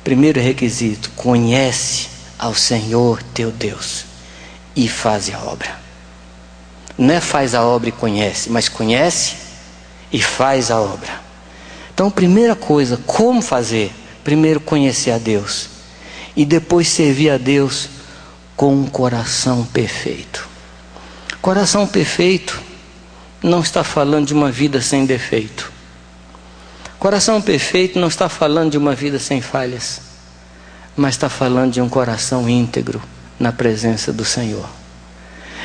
Primeiro requisito: conhece ao Senhor teu Deus e faz a obra. Não é faz a obra e conhece, mas conhece e faz a obra. Então, primeira coisa, como fazer? Primeiro conhecer a Deus e depois servir a Deus com um coração perfeito. Coração perfeito não está falando de uma vida sem defeito. Coração perfeito não está falando de uma vida sem falhas, mas está falando de um coração íntegro na presença do Senhor.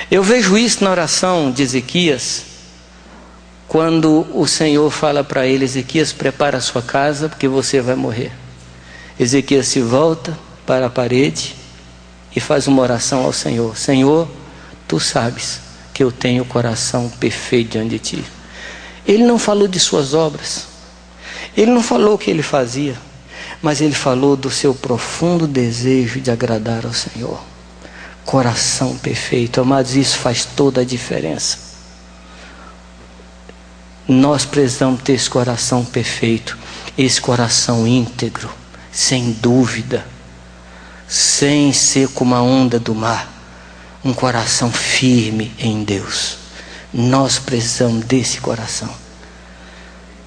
Eu vejo isso na oração de Ezequias, quando o Senhor fala para ele: Ezequias, prepara a sua casa, porque você vai morrer. Ezequias se volta para a parede e faz uma oração ao Senhor: Senhor, tu sabes que eu tenho o coração perfeito diante de ti. Ele não falou de suas obras, ele não falou o que ele fazia, mas ele falou do seu profundo desejo de agradar ao Senhor. Coração perfeito, amados, isso faz toda a diferença. Nós precisamos ter esse coração perfeito, esse coração íntegro, sem dúvida, sem ser como a onda do mar, um coração firme em Deus. Nós precisamos desse coração.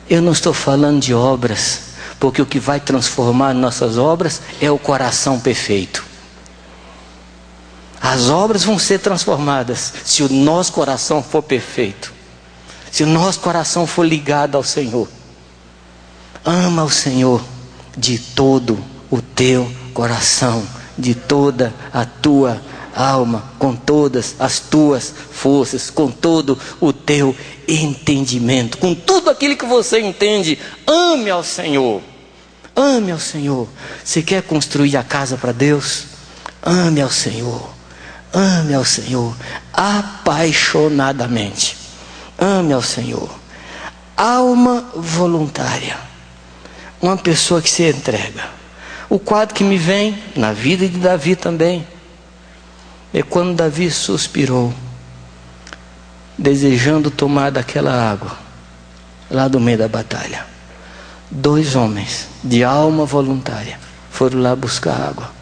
Eu não estou falando de obras, porque o que vai transformar nossas obras é o coração perfeito. As obras vão ser transformadas se o nosso coração for perfeito, se o nosso coração for ligado ao Senhor. Ama o Senhor de todo o teu coração, de toda a tua alma, com todas as tuas forças, com todo o teu entendimento, com tudo aquilo que você entende. Ame ao Senhor. Ame ao Senhor. Você quer construir a casa para Deus? Ame ao Senhor. Ame ao Senhor apaixonadamente. Ame ao Senhor. Alma voluntária. Uma pessoa que se entrega. O quadro que me vem na vida de Davi também é quando Davi suspirou, desejando tomar daquela água lá do meio da batalha. 2 homens de alma voluntária foram lá buscar água.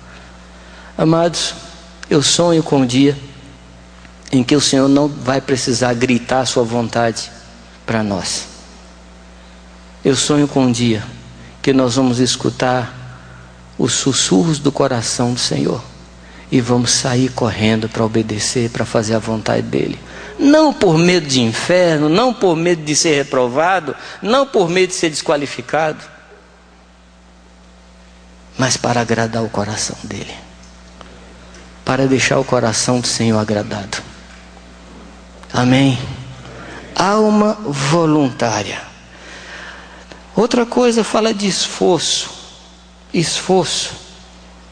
Amados, eu sonho com um dia em que o Senhor não vai precisar gritar a sua vontade para nós. Eu sonho com um dia que nós vamos escutar os sussurros do coração do Senhor e vamos sair correndo para obedecer, para fazer a vontade dele. Não por medo de inferno, não por medo de ser reprovado, não por medo de ser desqualificado, mas para agradar o coração dele, para deixar o coração do Senhor agradado. Amém? Alma voluntária. Outra coisa fala de esforço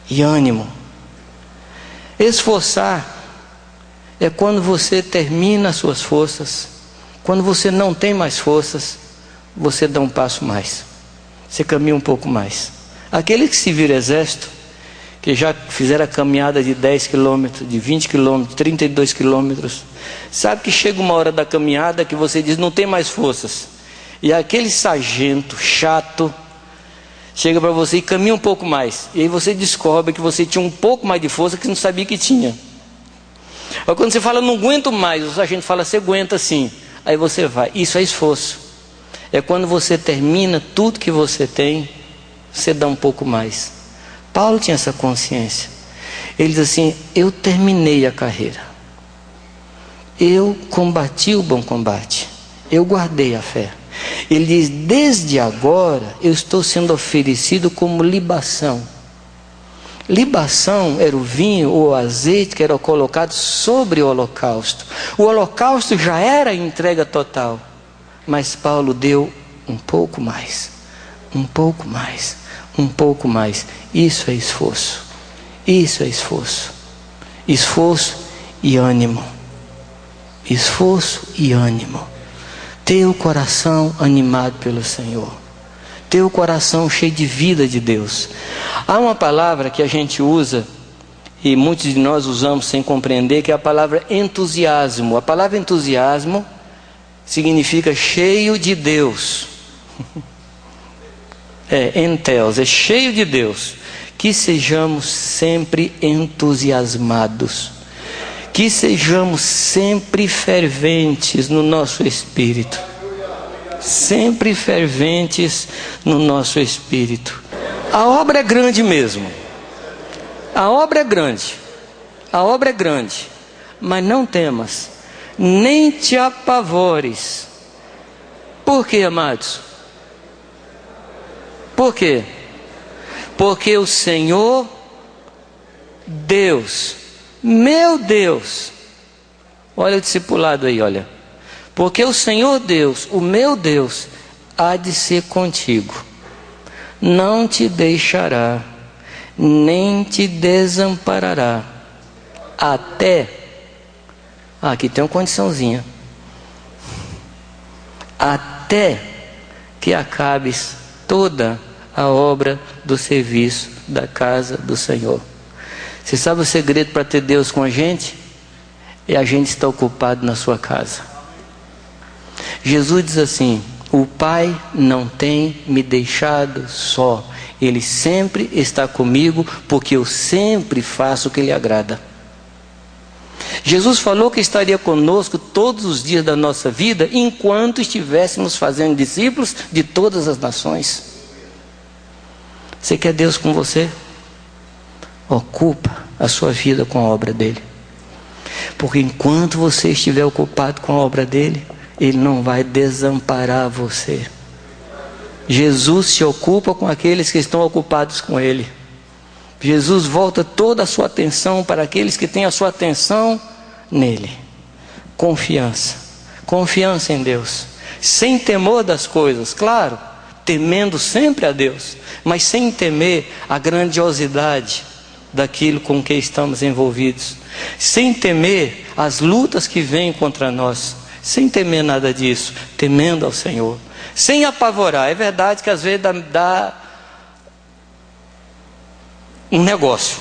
e ânimo. Esforçar é quando você termina as suas forças. Quando você não tem mais forças, você dá um passo mais, você caminha um pouco mais. Aquele que se vira exército, que já fizeram a caminhada de 10 quilômetros, de 20 quilômetros, 32 quilômetros, sabe que chega uma hora da caminhada que você diz: não tem mais forças. E aquele sargento chato chega para você e caminha um pouco mais. E aí você descobre que você tinha um pouco mais de força que não sabia que tinha. Mas quando você fala: não aguento mais, o sargento fala: você aguenta sim. Aí você vai. Isso é esforço. É quando você termina tudo que você tem, você dá um pouco mais. Paulo tinha essa consciência. Ele diz assim: eu terminei a carreira, eu combati o bom combate, eu guardei a fé. Ele diz: desde agora eu estou sendo oferecido como libação. Libação era o vinho ou o azeite que era colocado sobre o holocausto. O holocausto já era entrega total, mas Paulo deu um pouco mais, um pouco mais, um pouco mais. Isso é esforço. Isso é esforço. Esforço e ânimo. Esforço e ânimo. Ter o coração animado pelo Senhor. Ter o coração cheio de vida de Deus. Há uma palavra que a gente usa, e muitos de nós usamos sem compreender, que é a palavra entusiasmo. A palavra entusiasmo significa cheio de Deus. Enteos, é cheio de Deus. Que sejamos sempre entusiasmados. Que sejamos sempre ferventes no nosso espírito. Sempre ferventes no nosso espírito. A obra é grande mesmo. A obra é grande. A obra é grande. Mas não temas, nem te apavores. Por quê, amados? Por quê? Porque o Senhor Deus, meu Deus, olha o discipulado aí, olha. Porque o Senhor Deus, o meu Deus, há de ser contigo. Não te deixará, nem te desamparará, até... aqui tem uma condiçãozinha. Até que acabes toda a obra do serviço da casa do Senhor. Você sabe o segredo para ter Deus com a gente? É a gente estar ocupado na sua casa. Jesus diz assim: o Pai não tem me deixado só. Ele sempre está comigo, porque eu sempre faço o que lhe agrada. Jesus falou que estaria conosco todos os dias da nossa vida, enquanto estivéssemos fazendo discípulos de todas as nações. Você quer Deus com você? Ocupa a sua vida com a obra dele. Porque enquanto você estiver ocupado com a obra dele, ele não vai desamparar você. Jesus se ocupa com aqueles que estão ocupados com ele. Jesus volta toda a sua atenção para aqueles que têm a sua atenção nele. Confiança. Confiança em Deus. Sem temor das coisas, claro, temendo sempre a Deus, mas sem temer a grandiosidade daquilo com que estamos envolvidos. Sem temer as lutas que vêm contra nós. Sem temer nada disso, temendo ao Senhor. Sem apavorar. É verdade que às vezes dá um negócio.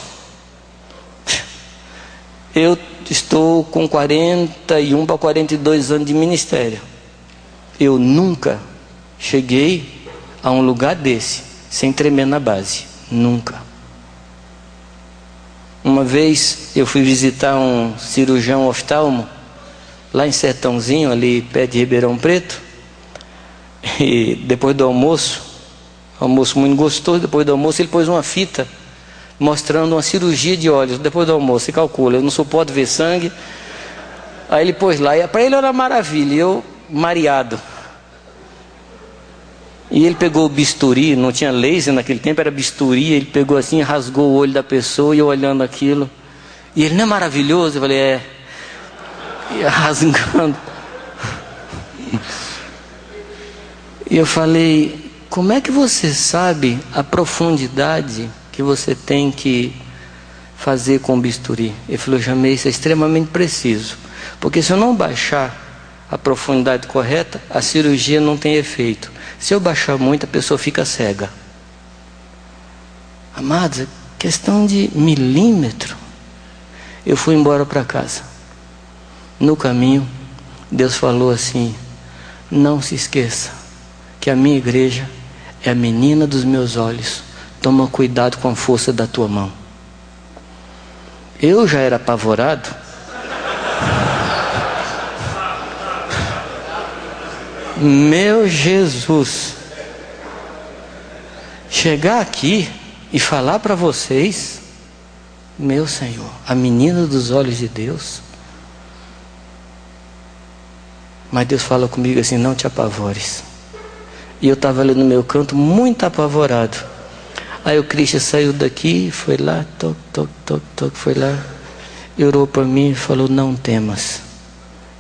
Eu estou com 41 para 42 anos de ministério. Eu nunca cheguei a um lugar desse sem tremer na base. Nunca. Uma vez eu fui visitar um cirurgião oftalmo lá em Sertãozinho, ali perto de Ribeirão Preto. E depois do almoço muito gostoso, depois do almoço ele pôs uma fita mostrando uma cirurgia de olhos. Depois do almoço, você calcula, eu não suporto ver sangue. Aí ele pôs lá, e para ele era maravilha, e eu mareado. E ele pegou o bisturi, não tinha laser naquele tempo, era bisturi. Ele pegou assim, rasgou o olho da pessoa, e eu olhando aquilo. E ele: não é maravilhoso? Eu falei: é. E rasgando. E eu falei: como é que você sabe a profundidade que você tem que fazer com o bisturi? Ele falou: Jamei, isso é extremamente preciso, porque se eu não baixar a profundidade correta, a cirurgia não tem efeito. Se eu baixar muito, a pessoa fica cega. Amados, é questão de milímetro. Eu fui embora para casa. No caminho, Deus falou assim: não se esqueça que a minha igreja é a menina dos meus olhos. Toma cuidado com a força da tua mão. Eu já era apavorado. Meu Jesus. Chegar aqui e falar para vocês: meu Senhor, a menina dos olhos de Deus. Mas Deus fala comigo assim: não te apavores. E eu estava ali no meu canto, muito apavorado. Aí o Cristian saiu daqui, foi lá, foi lá, e orou para mim e falou: não temas.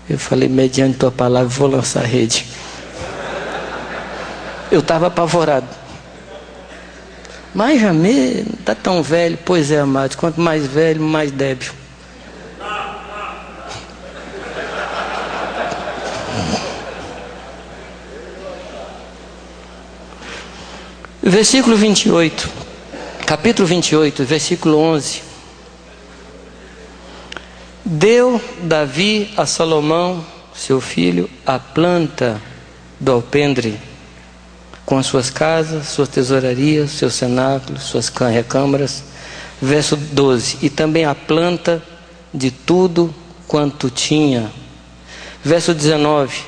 Eu falei: mediante tua palavra, vou lançar a rede. Eu estava apavorado. Mas Jamei não está tão velho. Pois é, amados, quanto mais velho, mais débil. Versículo 28, capítulo 28, versículo 11. Deu Davi a Salomão, seu filho, a planta do alpendre, com as suas casas, suas tesourarias, seus cenáculos, suas recâmaras. Verso 12. E também a planta de tudo quanto tinha. Verso 19.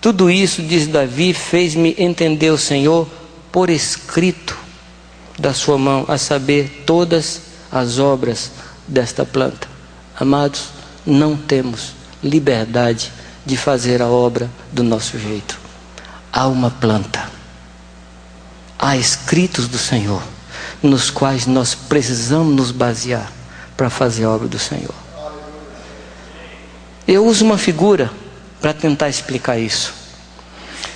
Tudo isso, diz Davi, fez-me entender o Senhor por escrito da sua mão, a saber, todas as obras desta planta. Amados, não temos liberdade de fazer a obra do nosso jeito. Há uma planta. Há escritos do Senhor, nos quais nós precisamos nos basear para fazer a obra do Senhor. Eu uso uma figura para tentar explicar isso.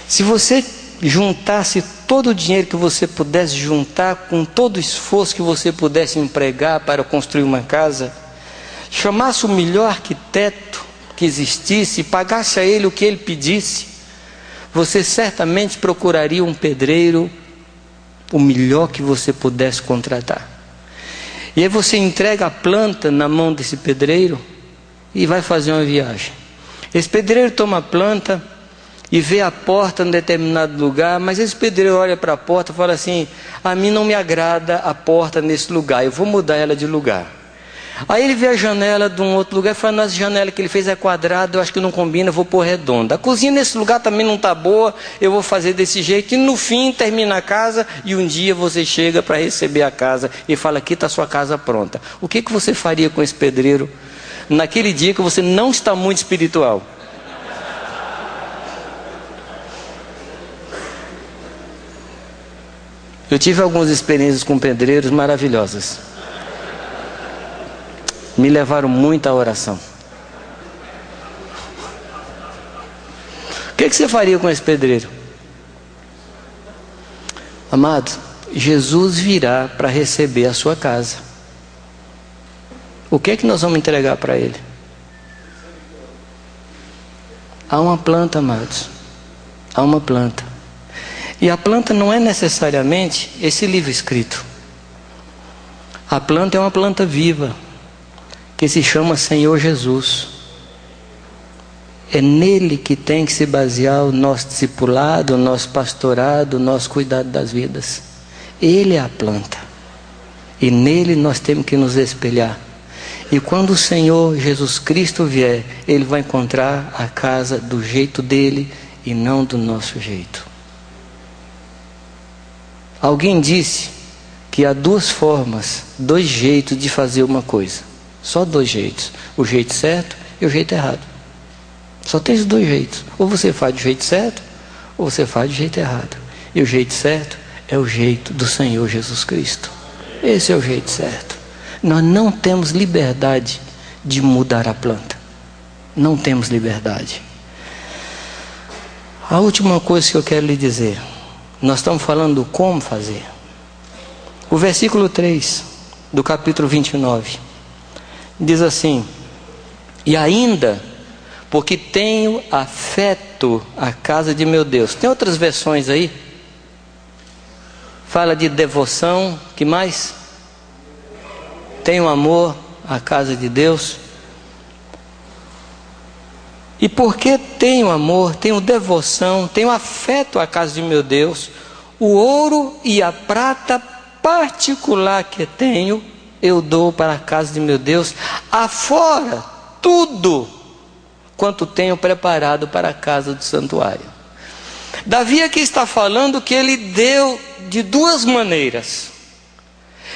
Se você juntasse todo o dinheiro que você pudesse juntar, com todo o esforço que você pudesse empregar para construir uma casa, chamasse o melhor arquiteto que existisse e pagasse a ele o que ele pedisse, você certamente procuraria um pedreiro, o melhor que você pudesse contratar. E aí você entrega a planta na mão desse pedreiro e vai fazer uma viagem. Esse pedreiro toma a planta e vê a porta em determinado lugar, mas esse pedreiro olha para a porta e fala assim: a mim não me agrada a porta nesse lugar, eu vou mudar ela de lugar. Aí ele vê a janela de um outro lugar e fala: nossa, a janela que ele fez é quadrada, eu acho que não combina, eu vou pôr redonda. A cozinha nesse lugar também não está boa, eu vou fazer desse jeito. E no fim termina a casa e um dia você chega para receber a casa e fala: aqui está a sua casa pronta. O que você faria com esse pedreiro naquele dia que você não está muito espiritual? Eu tive algumas experiências com pedreiros maravilhosas. Me levaram muito à oração. O que você faria com esse pedreiro? Amado, Jesus virá para receber a sua casa. O que é que nós vamos entregar para Ele? Há uma planta, amados. Há uma planta. E a planta não é necessariamente esse livro escrito. A planta é uma planta viva, que se chama Senhor Jesus. É nele que tem que se basear o nosso discipulado, o nosso pastorado, o nosso cuidado das vidas. Ele é a planta. E nele nós temos que nos espelhar. E quando o Senhor Jesus Cristo vier, Ele vai encontrar a casa do jeito dele e não do nosso jeito. Alguém disse que há duas formas, dois jeitos de fazer uma coisa. Só dois jeitos. O jeito certo e o jeito errado. Só tem esses dois jeitos. Ou você faz do jeito certo, ou você faz do jeito errado. E o jeito certo é o jeito do Senhor Jesus Cristo. Esse é o jeito certo. Nós não temos liberdade de mudar a planta. Não temos liberdade. A última coisa que eu quero lhe dizer. Nós estamos falando do como fazer. O versículo 3 do capítulo 29 diz assim: e ainda, porque tenho afeto à casa de meu Deus. Tem outras versões aí? Fala de devoção, que mais? Tenho amor à casa de Deus. E porque tenho amor, tenho devoção, tenho afeto à casa de meu Deus, o ouro e a prata particular que tenho, eu dou para a casa de meu Deus, afora tudo quanto tenho preparado para a casa do santuário. Davi aqui está falando que ele deu de duas maneiras.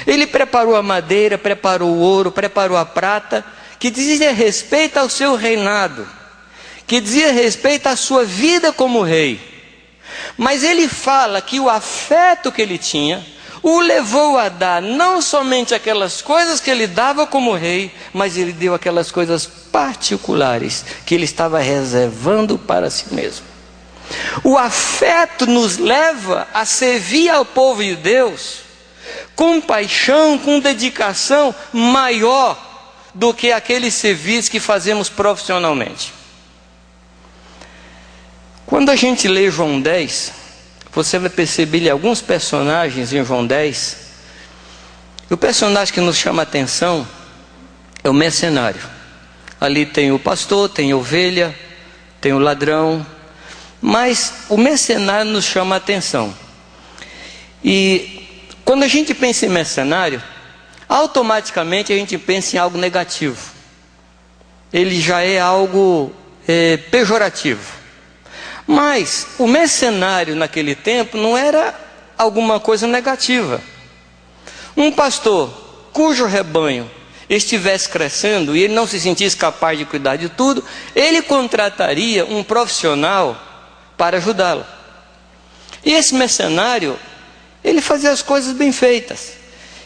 Ele preparou a madeira, preparou o ouro, preparou a prata, que dizia respeito ao seu reinado, que dizia respeito à sua vida como rei. Mas ele fala que o afeto que ele tinha o levou a dar não somente aquelas coisas que ele dava como rei, mas ele deu aquelas coisas particulares que ele estava reservando para si mesmo. O afeto nos leva a servir ao povo de Deus com paixão, com dedicação maior do que aquele serviço que fazemos profissionalmente. Quando a gente lê João 10, você vai perceber alguns personagens em João 10. E o personagem que nos chama a atenção é o mercenário. Ali tem o pastor, tem a ovelha, tem o ladrão. Mas o mercenário nos chama a atenção. E quando a gente pensa em mercenário, automaticamente a gente pensa em algo negativo. Ele já é algo pejorativo. Mas o mercenário naquele tempo não era alguma coisa negativa. Um pastor cujo rebanho estivesse crescendo e ele não se sentisse capaz de cuidar de tudo, ele contrataria um profissional para ajudá-lo. E esse mercenário, Ele fazia as coisas bem feitas.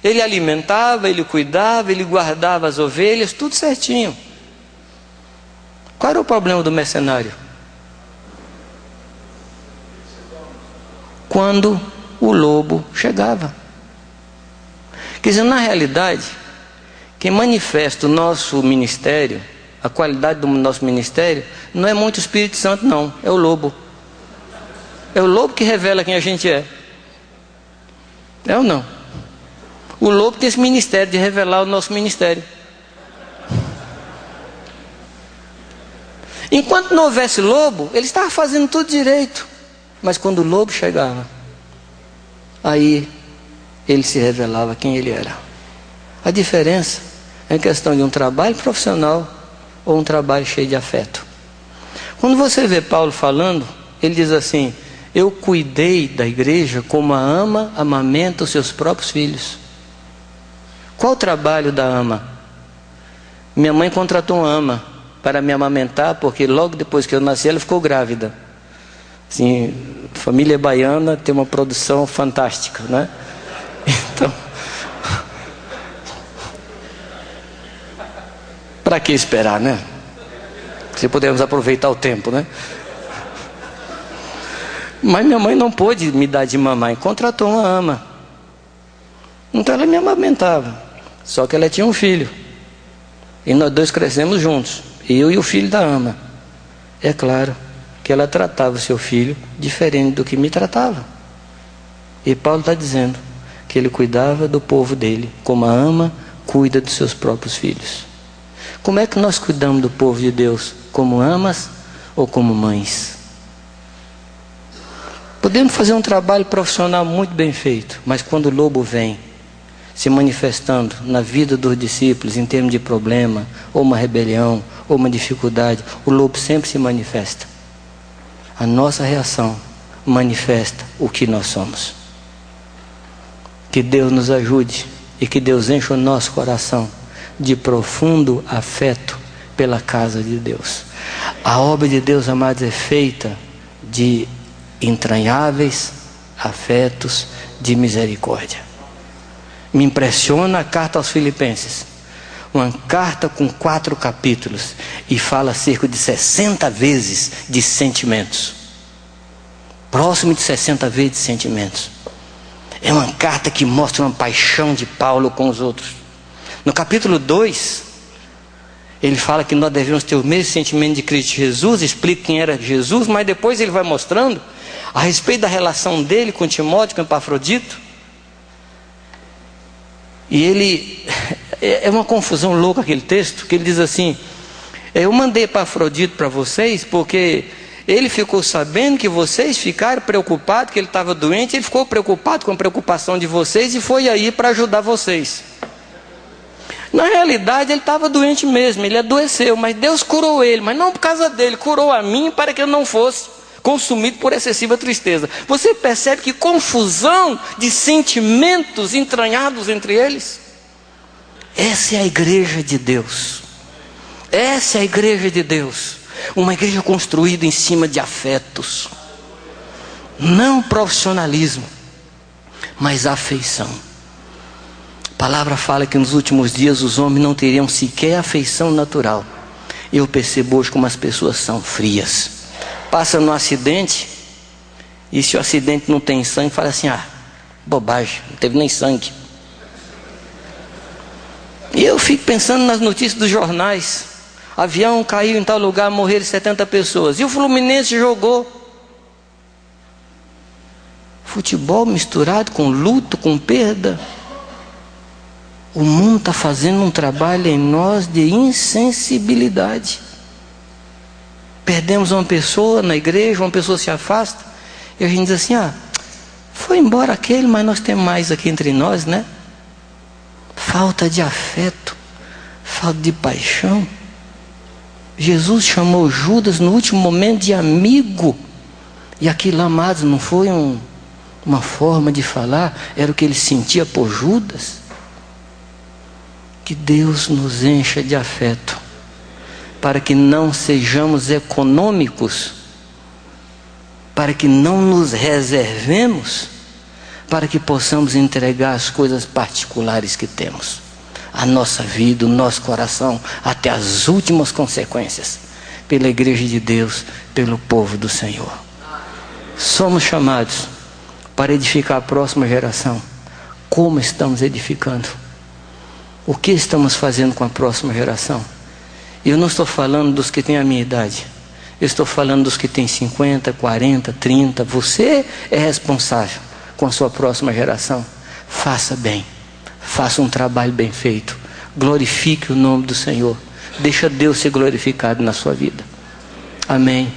Ele alimentava, ele cuidava, ele guardava as ovelhas, tudo certinho. Qual era o problema do mercenário? Quando o lobo chegava. Quer dizer, na realidade, quem manifesta o nosso ministério, a qualidade do nosso ministério, não é muito o Espírito Santo, não, é o lobo. É o lobo que revela quem a gente é. É ou não? O lobo tem esse ministério de revelar o nosso ministério. Enquanto não houvesse lobo, ele estava fazendo tudo direito. Mas quando o lobo chegava, aí ele se revelava quem ele era. A diferença é a questão de um trabalho profissional ou um trabalho cheio de afeto. Quando você vê Paulo falando, ele diz assim: eu cuidei da igreja como a ama amamenta os seus próprios filhos. Qual o trabalho da ama? Minha mãe contratou uma ama para me amamentar, porque logo depois que eu nasci ela ficou grávida. Assim, família baiana tem uma produção fantástica, né? Então, para que esperar, né? Se pudermos aproveitar o tempo, né? Mas minha mãe não pôde me dar de mamar, e contratou uma ama. Então ela me amamentava. Só que ela tinha um filho. E nós dois crescemos juntos, eu e o filho da ama. É claro que ela tratava o seu filho diferente do que me tratava. E Paulo está dizendo que ele cuidava do povo dele, como a ama cuida dos seus próprios filhos. Como é que nós cuidamos do povo de Deus? Como amas ou como mães? Podemos fazer um trabalho profissional muito bem feito, mas quando o lobo vem se manifestando na vida dos discípulos em termos de problema, ou uma rebelião, ou uma dificuldade, o lobo sempre se manifesta. A nossa reação manifesta o que nós somos. Que Deus nos ajude e que Deus enche o nosso coração de profundo afeto pela casa de Deus. A obra de Deus, amados, é feita de entranháveis afetos de misericórdia. Me impressiona a carta aos Filipenses. Uma carta com 4 capítulos e fala cerca de 60 vezes de sentimentos. Próximo de 60 vezes de sentimentos. É uma carta que mostra uma paixão de Paulo com os outros. No capítulo 2, ele fala que nós devemos ter o mesmo sentimento de Cristo Jesus, explica quem era Jesus, mas depois ele vai mostrando a respeito da relação dele com Timóteo, com Epafrodito. E ele, é uma confusão louca aquele texto, que ele diz assim: eu mandei Epafrodito para vocês porque ele ficou sabendo que vocês ficaram preocupados, que ele estava doente, ele ficou preocupado com a preocupação de vocês e foi aí para ajudar vocês. Na realidade ele estava doente mesmo, ele adoeceu, mas Deus curou ele, mas não por causa dele, curou a mim para que eu não fosse consumido por excessiva tristeza. Você percebe que confusão de sentimentos entranhados entre eles? Essa é a igreja de Deus. Essa é a igreja de Deus. Uma igreja construída em cima de afetos. Não profissionalismo, mas afeição. A palavra fala que nos últimos dias os homens não teriam sequer afeição natural. Eu percebo hoje como as pessoas são frias. Passa no acidente, e se o acidente não tem sangue, fala assim: ah, bobagem, não teve nem sangue. E eu fico pensando nas notícias dos jornais: avião caiu em tal lugar, morreram 70 pessoas, e o Fluminense jogou. Futebol misturado com luto, com perda. O mundo está fazendo um trabalho em nós de insensibilidade. Perdemos uma pessoa na igreja, uma pessoa se afasta, e a gente diz assim: ah, foi embora aquele, mas nós temos mais aqui entre nós, né? Falta de afeto, falta de paixão. Jesus chamou Judas no último momento de amigo, e aquilo, amados, não foi uma forma de falar, era o que ele sentia por Judas. Que Deus nos encha de afeto, para que não sejamos econômicos, para que não nos reservemos, para que possamos entregar as coisas particulares que temos, a nossa vida, o nosso coração, até as últimas consequências, pela igreja de Deus, pelo povo do Senhor. Somos chamados para edificar a próxima geração. Como estamos edificando? O que estamos fazendo com a próxima geração? E eu não estou falando dos que têm a minha idade. Eu estou falando dos que têm 50, 40, 30. Você é responsável com a sua próxima geração. Faça bem. Faça um trabalho bem feito. Glorifique o nome do Senhor. Deixa Deus ser glorificado na sua vida. Amém.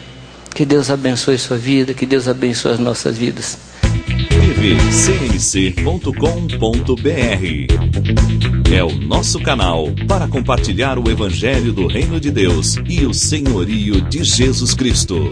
Que Deus abençoe sua vida. Que Deus abençoe as nossas vidas. tvcmc.com.br é o nosso canal para compartilhar o Evangelho do Reino de Deus e o senhorio de Jesus Cristo.